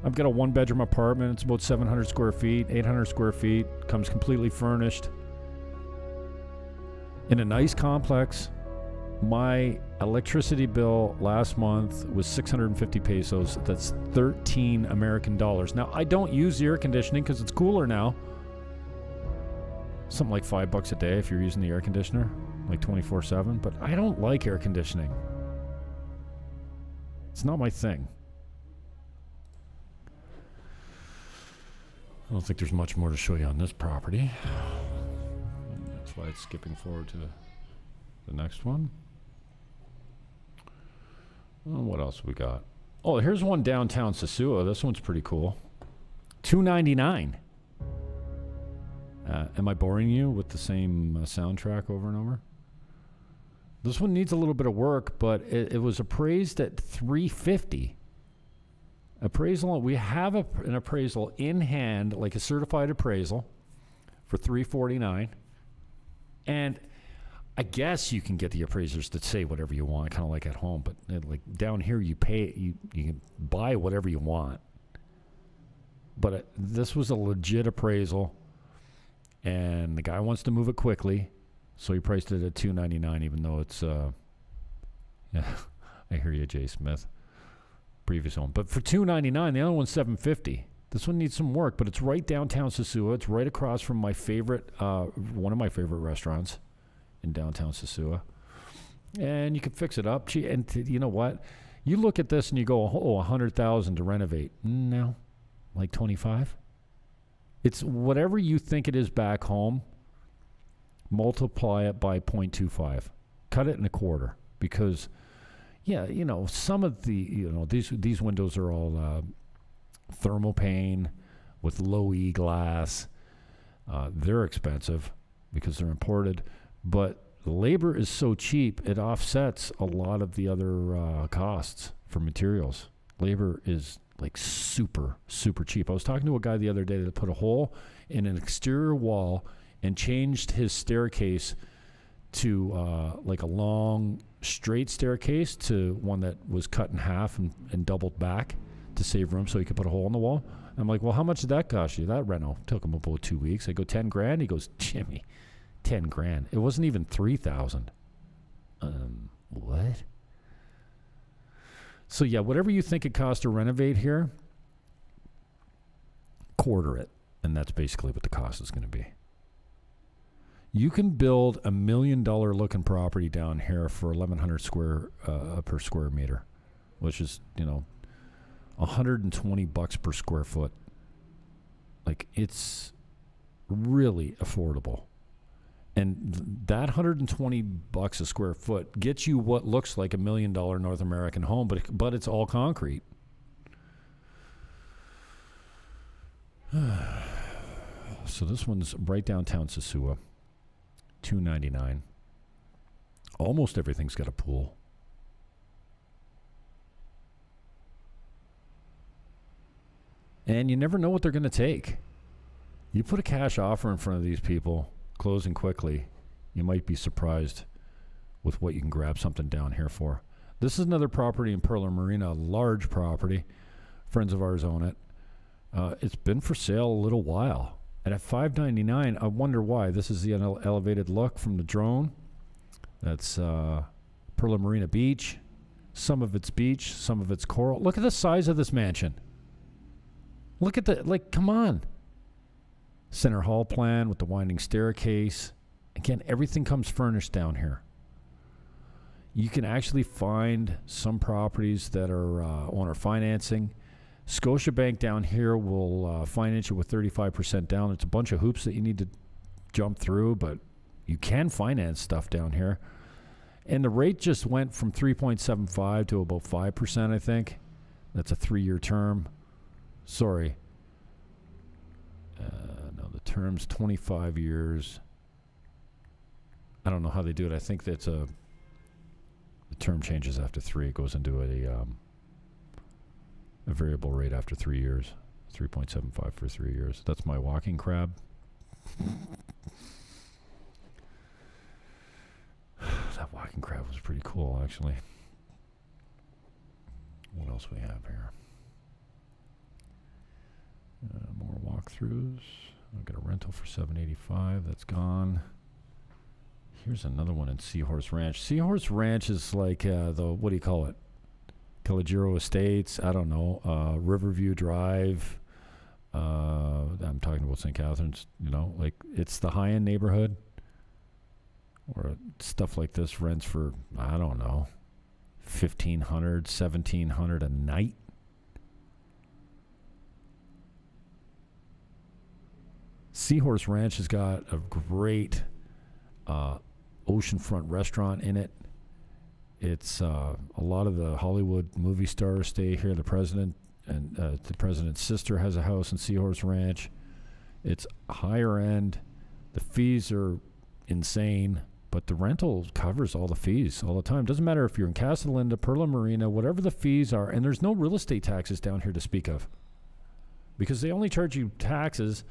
I've got a 1-bedroom apartment. It's about 700 square feet, 800 square feet. Comes completely furnished. In a nice complex. My electricity bill last month was 650 pesos. That's 13 American dollars. Now, I don't use the air conditioning because it's cooler now. Something like $5 a day if you're using the air conditioner, like 24/7. But I don't like air conditioning. It's not my thing. I don't think there's much more to show you on this property. That's why it's skipping forward to the next one. What else we got? Oh, here's one downtown Sosúa. This one's pretty cool. $299. Am I boring you with the same soundtrack over and over? This one needs a little bit of work, but it was appraised at $350. Appraisal. We have an appraisal in hand, like a certified appraisal, for $349, and I guess you can get the appraisers to say whatever you want, kind of like at home. But like down here, you pay, you can buy whatever you want. But this was a legit appraisal, and the guy wants to move it quickly, so he priced it at $299, even though it's yeah, I hear you, Jay Smith. Previous home, but for $299, the other one's $750. This one needs some work, but it's right downtown Sosúa. It's right across from my favorite, one of my favorite restaurants in downtown Sosúa, and you can fix it up. And you know what? You look at this and you go, "Oh, $100,000 to renovate." No, like 25. It's whatever you think it is back home. Multiply it by 0.25. Cut it in a quarter, because yeah, you know, some of the, these windows are all thermopane with low E glass. They're expensive because they're imported, but labor is so cheap, it offsets a lot of the other costs for materials. Labor is like super, super cheap. I was talking to a guy the other day that put a hole in an exterior wall and changed his staircase to like a long straight staircase to one that was cut in half and doubled back to save room so he could put a hole in the wall. I'm like, well, how much did that cost you? That reno took him about 2 weeks. I go, 10 grand? He goes, Jimmy, 10 grand. It wasn't even 3,000. What? So yeah, whatever you think it costs to renovate here, quarter it. And that's basically what the cost is going to be. You can build $1 million looking property down here for 1,100 per square meter, which is, $120 per square foot. Like, it's really affordable. And that $120 a square foot gets you what looks like $1 million North American home, but it's all concrete. So this one's right downtown Sosúa, $299. Almost everything's got a pool. And you never know what they're going to take. You put a cash offer in front of these people, closing quickly, you might be surprised with what you can grab something down here for. This is another property in Perla Marina, a large property. Friends of ours own it. It's been for sale a little while. And at $599, I wonder why. This is the elevated look from the drone. That's Perla Marina Beach. Some of it's beach, some of it's coral. Look at the size of this mansion. Look at come on. Center hall plan with the winding staircase. Again, everything comes furnished down here. You can actually find some properties that are owner financing. Scotiabank down here will finance you with 35% down. It's a bunch of hoops that you need to jump through, but you can finance stuff down here. And the rate just went from 3.75 to about 5%, I think. That's a 3-year term. Sorry. No, the term's 25 years. I don't know how they do it. I think that's the term changes after 3. It goes into a variable rate after 3 years. 3.75 for 3 years. That's my walking crab. That walking crab was pretty cool, actually. What else we have here? More walkthroughs. I've got a rental for $785. That's gone. Here's another one in Seahorse Ranch. Seahorse Ranch is like what do you call it? Calogero Estates. I don't know. Riverview Drive. I'm talking about St. Catharines. Like it's the high-end neighborhood. Or stuff like this rents for, I don't know, $1,500, $1,700 a night. Seahorse Ranch has got a great oceanfront restaurant in it. It's a lot of the Hollywood movie stars stay here. The president and the president's sister has a house in Seahorse Ranch. It's higher end. The fees are insane, but the rental covers all the fees all the time. Doesn't matter if you're in Casa Linda, Perla Marina, whatever the fees are, and there's no real estate taxes down here to speak of, because they only charge you taxes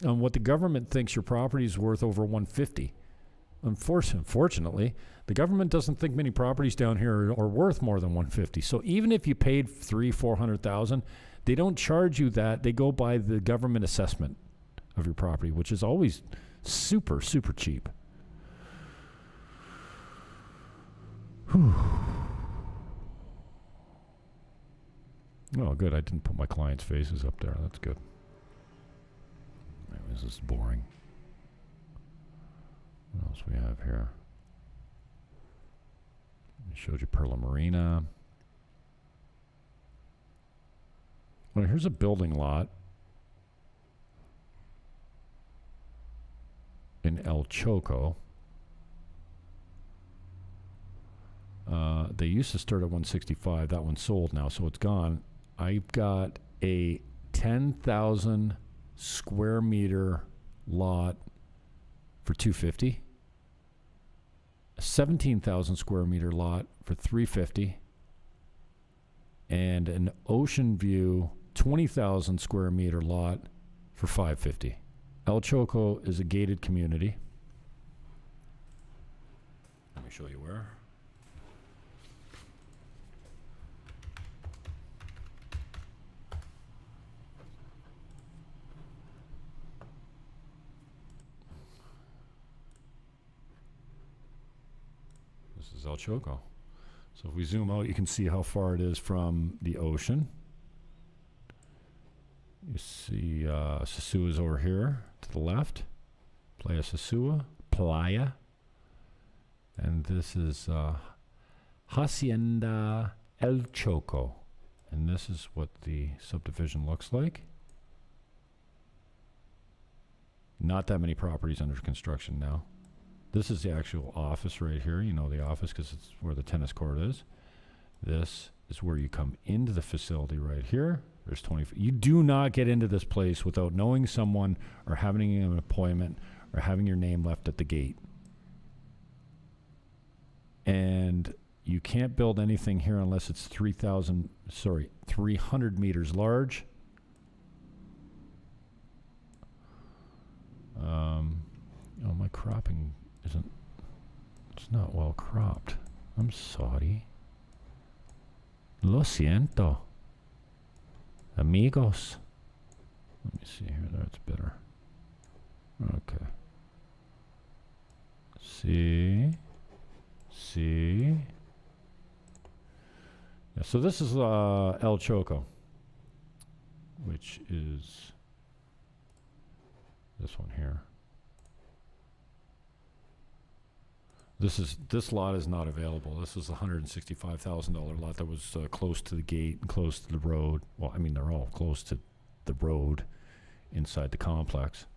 on what the government thinks your property is worth over $150. Unfortunately, the government doesn't think many properties down here are worth more than $150. So even if you paid $300,000-$400,000, they don't charge you that. They go by the government assessment of your property, which is always super, super cheap. Whew. Oh, good. I didn't put my clients' faces up there. That's good. Anyways, this is boring. What else we have here? I showed you Perla Marina. Well, here's a building lot in El Choco. They used to start at 165. That one's sold now, so it's gone. I've got a 10,000 square meter lot for $250. A 17,000 square meter lot for $350. And an ocean view 20,000 square meter lot for $550. El Choco is a gated community. Let me show you where. This is El Choco. So if we zoom out, you can see how far it is from the ocean. You see Sosúa is over here to the left. Playa Sosúa. Playa. And this is Hacienda El Choco. And this is what the subdivision looks like. Not that many properties under construction now. This is the actual office right here. You know the office because it's where the tennis court is. This is where you come into the facility right here. There's 20. You do not get into this place without knowing someone or having an appointment or having your name left at the gate. And you can't build anything here unless it's 300 meters large. Oh, my cropping it's not well cropped. I'm sorry. Lo siento. Amigos. Let me see here. That's better. Okay. See. Yeah, so this is El Choco, which is this one here. This lot is not available. This is a $165,000 lot that was close to the gate and close to the road. Well, I mean, they're all close to the road inside the complex.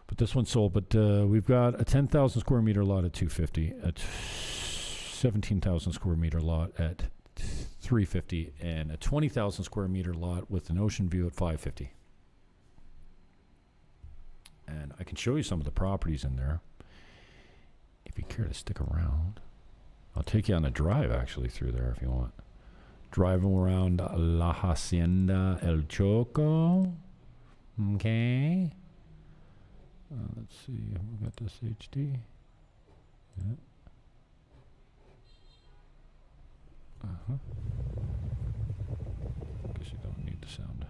But this one sold. But we've got a 10,000 square meter lot at $250, a 17,000 square meter lot at $350, and a 20,000 square meter lot with an ocean view at $550. And I can show you some of the properties in there. If you care to stick around, I'll take you on a drive actually through there if you want. Driving around La Hacienda El Choco. Okay. Let's see. Have we got this HD? Yeah. Guess you don't need the sound on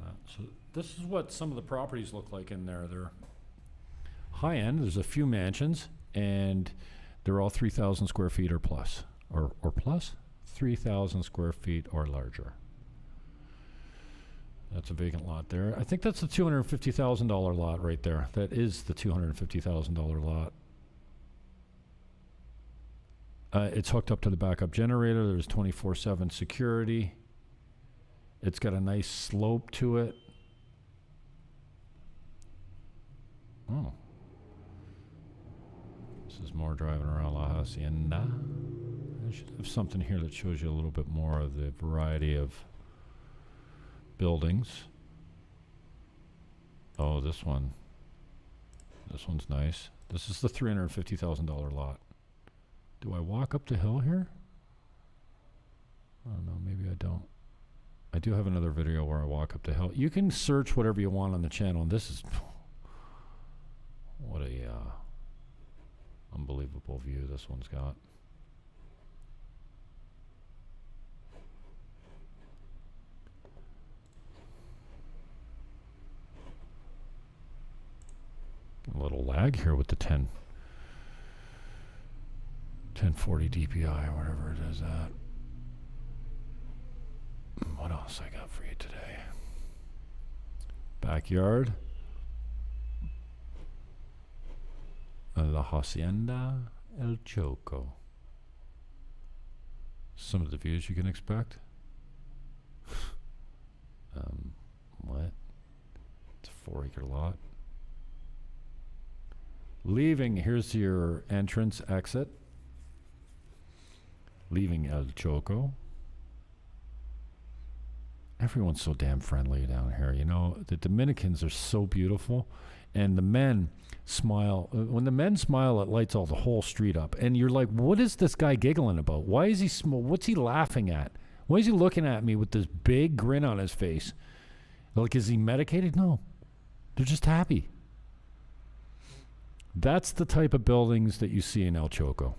that. So this is what some of the properties look like in there. They're high end. There's a few mansions, and they're all 3,000 square feet or plus, or plus 3,000 square feet or larger. That's a vacant lot there. I think that's the $250,000 lot right there. That is the $250,000 lot. It's hooked up to the backup generator. There's 24/7 security. It's got a nice slope to it. Oh. This is more driving around La Hacienda. I should have something here that shows you a little bit more of the variety of buildings. Oh, this one. This one's nice. This is the $350,000 lot. Do I walk up the hill here? I don't know. Maybe I don't. I do have another video where I walk up the hill. You can search whatever you want on the channel. And this is what a unbelievable view this one's got. A little lag here with the 1040 DPI or whatever it is that. What else I got for you today? Backyard. La Hacienda El Choco. Some of the views you can expect. What? It's a 4-acre lot. Leaving, here's your entrance exit. Leaving El Choco. Everyone's so damn friendly down here. You know, the Dominicans are so beautiful. And the men smile. When the men smile, it lights all the whole street up. And you're like, what is this guy giggling about? Why is he what's he laughing at? Why is he looking at me with this big grin on his face? Like, is he medicated? No. They're just happy. That's the type of buildings that you see in El Choco.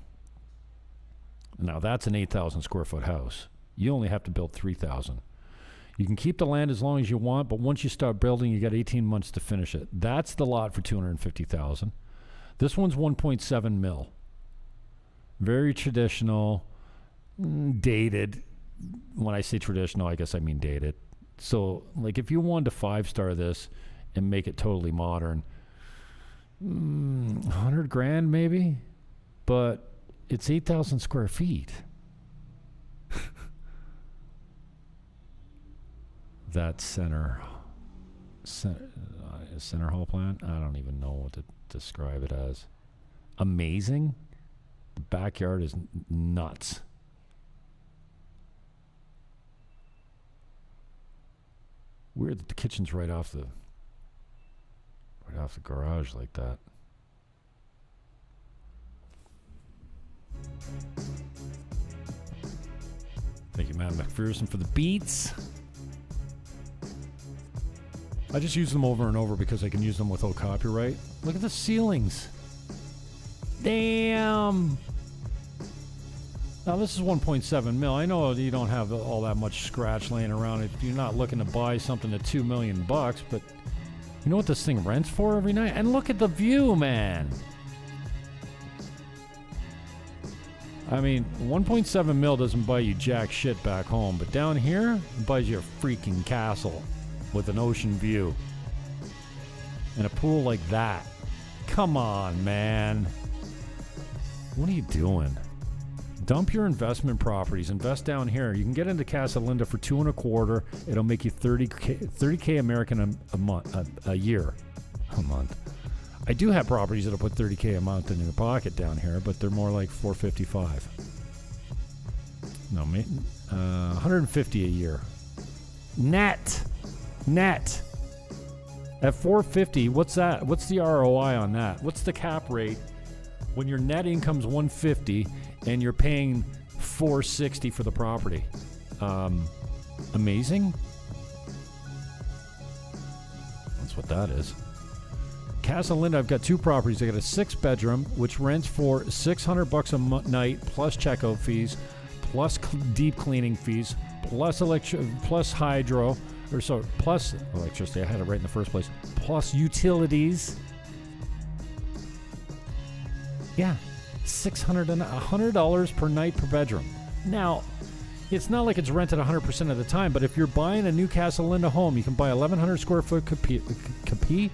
Now, that's an 8,000 square foot house. You only have to build 3,000. You can keep the land as long as you want, but once you start building, you got 18 months to finish it. That's the lot for $250,000. This one's 1.7 mil. Very traditional, dated. When I say traditional, I guess I mean dated. So, like, if you wanted to 5-star this and make it totally modern, 100 grand maybe, but it's 8,000 square feet. That center hall plan, I don't even know what to describe it as. Amazing. The backyard is nuts. Weird that the kitchen's right off the garage like that. Thank you, Matt McPherson, for the beats. I just use them over and over because I can use them without copyright. Look at the ceilings. Damn. Now this is 1.7 mil. I know you don't have all that much scratch laying around if you're not looking to buy something at $2 million, but you know what this thing rents for every night? And look at the view, man. I mean, 1.7 mil doesn't buy you jack shit back home, but down here, it buys you a freaking castle with an ocean view and a pool like that. Come on, man. What are you doing? Dump your investment properties. Invest down here. You can get into Casa Linda for $2.25. It'll make you $30K American a year. A month. I do have properties that'll put $30K a month in your pocket down here, but they're more like $455. No, $150 a year. Net. At $450, what's that? What's the ROI on that? What's the cap rate when your net income's $150 and you're paying $460 for the property? Amazing. That's what that is. Casa Linda, I've got 2 properties. I got a 6-bedroom, which rents for $600 a night, plus checkout fees, plus deep cleaning fees, plus hydro, plus electricity. I had it right in the first place. Plus utilities. Yeah, $100 per night per bedroom. Now, it's not like it's rented 100% of the time, but if you're buying a new Casa Linda home, you can buy 1,100 square foot Capri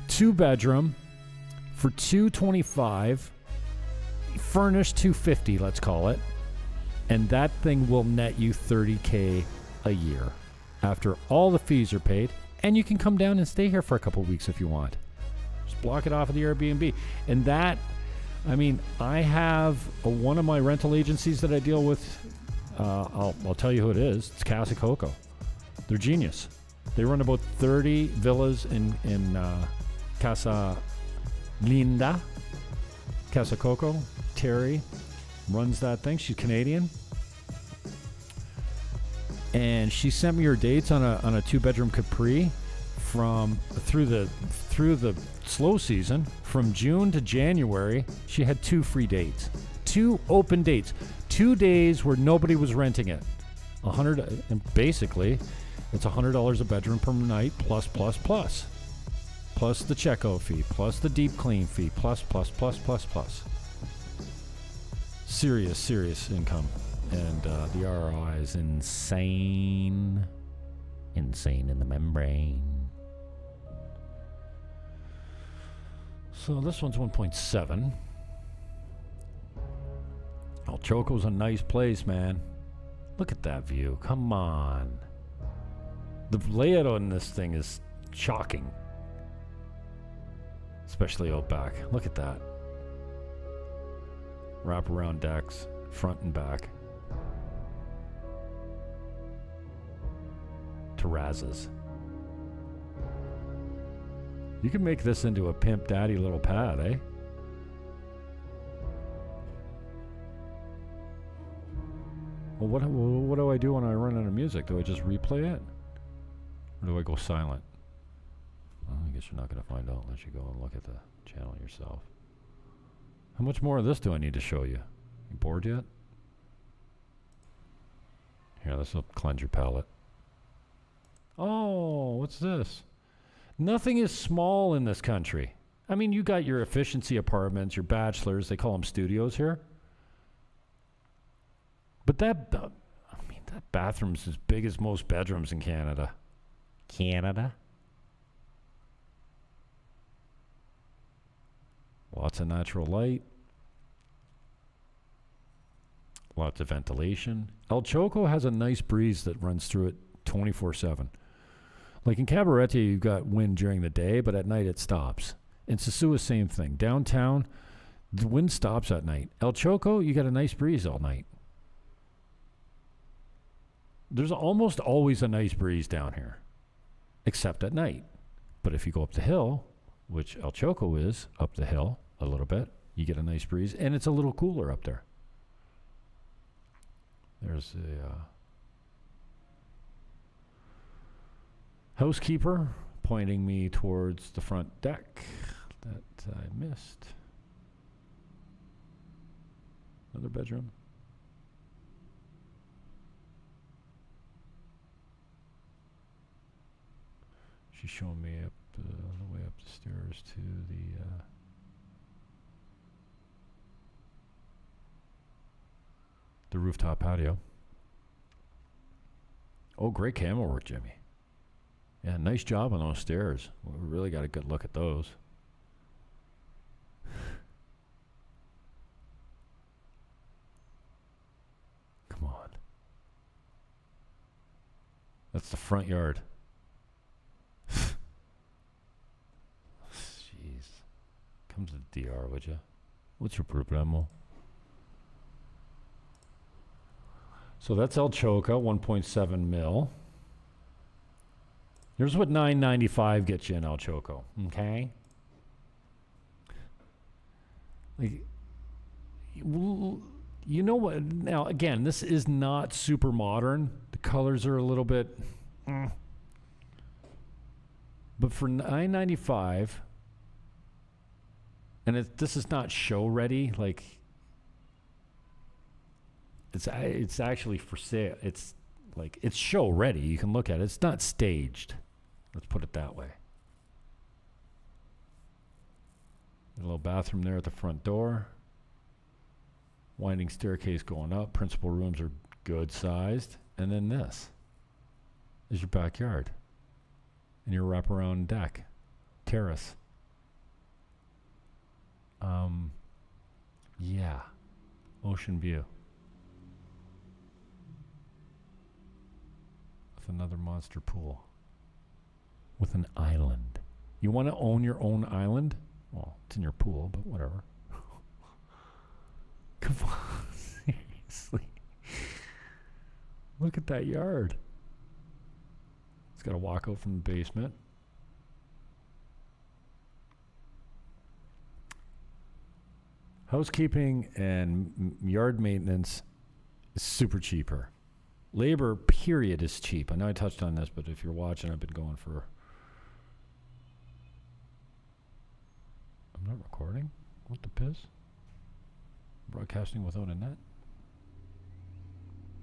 2-bedroom for $225, furnished $250, let's call it, and that thing will net you $30K a year after all the fees are paid, and you can come down and stay here for a couple of weeks if you want. Just block it off of the Airbnb. And that, I mean, I have one of my rental agencies that I deal with. I'll tell you who it is. It's Casa Coco. They're genius. They run about 30 villas in Casa Linda. Casa Coco. Terry runs that thing. She's Canadian. And she sent me her dates on a 2-bedroom Capri through the slow season from June to January. She had 2 free dates, 2 open dates, 2 days where nobody was renting it. And basically, it's $100 a bedroom per night plus the checkout fee, plus the deep clean fee, plus. Serious income. And the ROI is insane in the membrane. So this one's 1.7. Oh, Choco's a nice place, man. Look at that view. Come on. The layout on this thing is shocking. Especially out back. Look at that. Wraparound decks, front and back. Terrazas. You can make this into a pimp daddy little pad, eh? Well, what do I do when I run out of music? Do I just replay it? Or do I go silent? Well, I guess you're not going to find out unless you go and look at the channel yourself. How much more of this do I need to show you? You bored yet? Here, this will cleanse your palate. Oh, what's this? Nothing is small in this country. I mean, you got your efficiency apartments, your bachelors. They call them studios here. But that bathroom's as big as most bedrooms in Canada. Canada? Lots of natural light. Lots of ventilation. El Choco has a nice breeze that runs through it 24/7. Like in Cabarete, you've got wind during the day, but at night it stops. In Sosúa, same thing. Downtown, the wind stops at night. El Choco, you got a nice breeze all night. There's almost always a nice breeze down here, except at night. But if you go up the hill, which El Choco is up the hill a little bit, you get a nice breeze, and it's a little cooler up there. There's a housekeeper pointing me towards the front deck that I missed. Another bedroom. She's showing me up the way up the stairs to the rooftop patio. Oh, great camera work, Jimmy. Yeah, nice job on those stairs. We really got a good look at those. Come on. That's the front yard. Jeez. Come to the DR, would you? What's your problemo? So that's El Choco, 1.7 mil. Here's what $9.95 gets you in El Choco, okay? Like, you know what? Now, again, this is not super modern. The colors are a little bit... But for $9.95, and this is not show ready, like... It's actually for sale. It's like, it's show ready. You can look at it. It's not staged. Let's put it that way. A little bathroom there at the front door. Winding staircase going up. Principal rooms are good sized. And then this is your backyard. And your wraparound deck. Terrace. Yeah. Ocean view. Another monster pool with an island. You want to own your own island? Well, it's in your pool, but whatever. Come on, seriously. Look at that yard. It's got a walkout from the basement. Housekeeping and yard maintenance is super cheaper. Labor, period, is cheap. I know I touched on this, but if you're watching, I've been going for... I'm not recording? What the piss? Broadcasting without a net?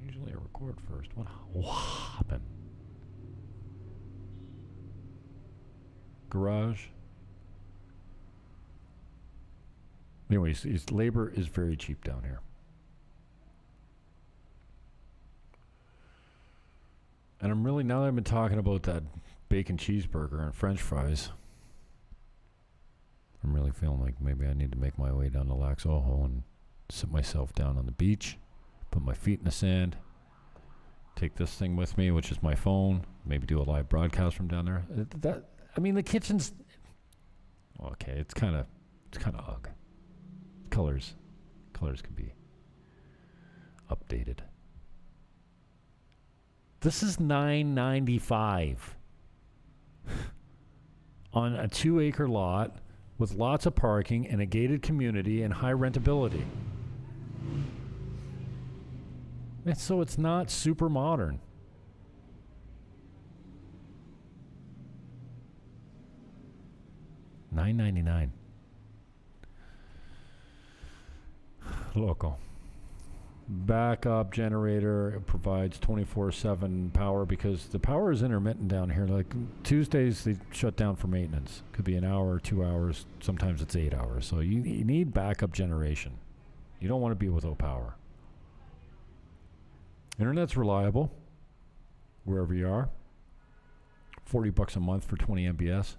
Usually I record first. What happened? Garage. Anyways, his labor is very cheap down here. And I'm really, now that I've been talking about that bacon cheeseburger and french fries, I'm really feeling like maybe I need to make my way down to Lax Ojo and sit myself down on the beach, put my feet in the sand, take this thing with me, which is my phone, maybe do a live broadcast from down there. I mean, the kitchen's okay. It's kind of ugh. Colors could be updated. This is $9.95 on a 2-acre lot with lots of parking and a gated community and high rentability. And so it's not super modern. $9.99. Loco. backup generator. It provides 24/7 power because the power is intermittent down here. Like Tuesdays, they shut down for maintenance. Could be an hour, 2 hours. Sometimes it's 8 hours. So you need backup generation. You don't want to be without power. Internet's reliable wherever you are. $40 a month for 20 MBS.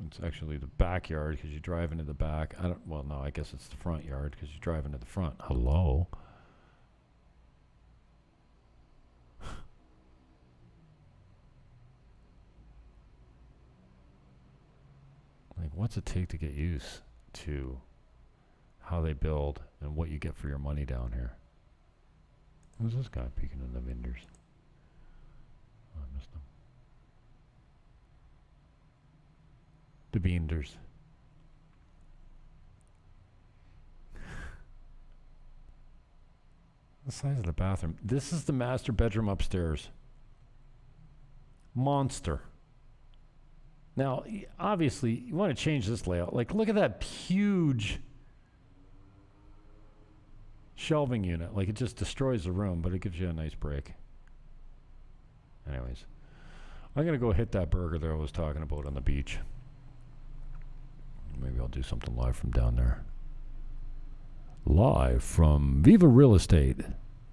It's actually the backyard because you drive into the back. Well, no, I guess it's the front yard because you drive into the front. Hello. Like, what's it take to get used to how they build and what you get for your money down here? Who's this guy peeking in the windows? Oh, I missed him. The Beanders. The size of the bathroom. This is the master bedroom upstairs. Monster. Now, obviously, you want to change this layout. Like, look at that huge shelving unit. Like, it just destroys the room, but it gives you a nice break. Anyways, I'm going to go hit that burger that I was talking about on the beach. Maybe I'll do something live from down there. Live from Viva Real Estate.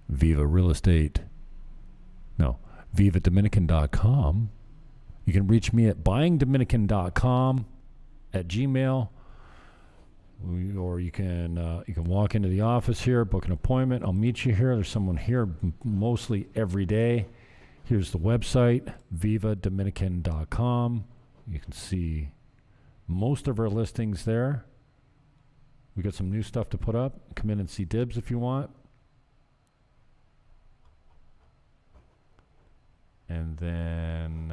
Viva Real Estate. No, vivadominican.com. You can reach me at buyingdominican.com at Gmail. Or you can walk into the office here, book an appointment. I'll meet you here. There's someone here mostly every day. Here's the website, vivadominican.com. You can see most of our listings there. We got some new stuff to put up. Come in and see dibs if you want. And then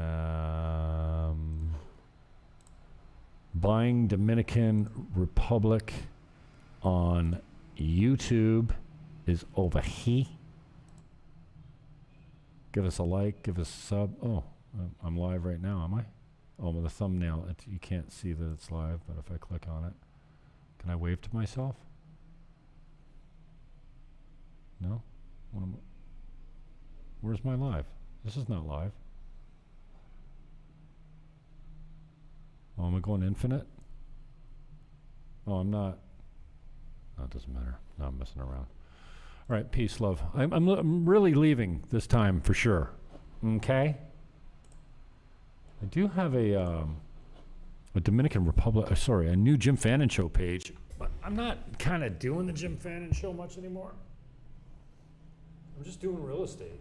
Buying Dominican Republic on YouTube is over here. Give us a like, give us a sub. Oh, I'm live right now, am I? Oh, with the thumbnail, you can't see that it's live, but if I click on it, can I wave to myself? No? Where's my live? This is not live. Oh, am I going infinite? Oh, I'm not. No, it doesn't matter. No, I'm messing around. All right, peace, love. I'm really leaving this time for sure. Okay? I do have a Dominican Republic, a new Jim Fannin Show page, but I'm not kind of doing the Jim Fannin Show much anymore. I'm just doing real estate.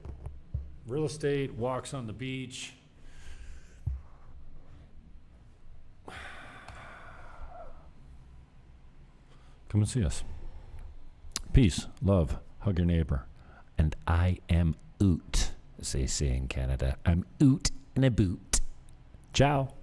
Real estate, walks on the beach. Come and see us. Peace, love, hug your neighbor. And I am oot, as they say in Canada. I'm oot in a boot. Ciao.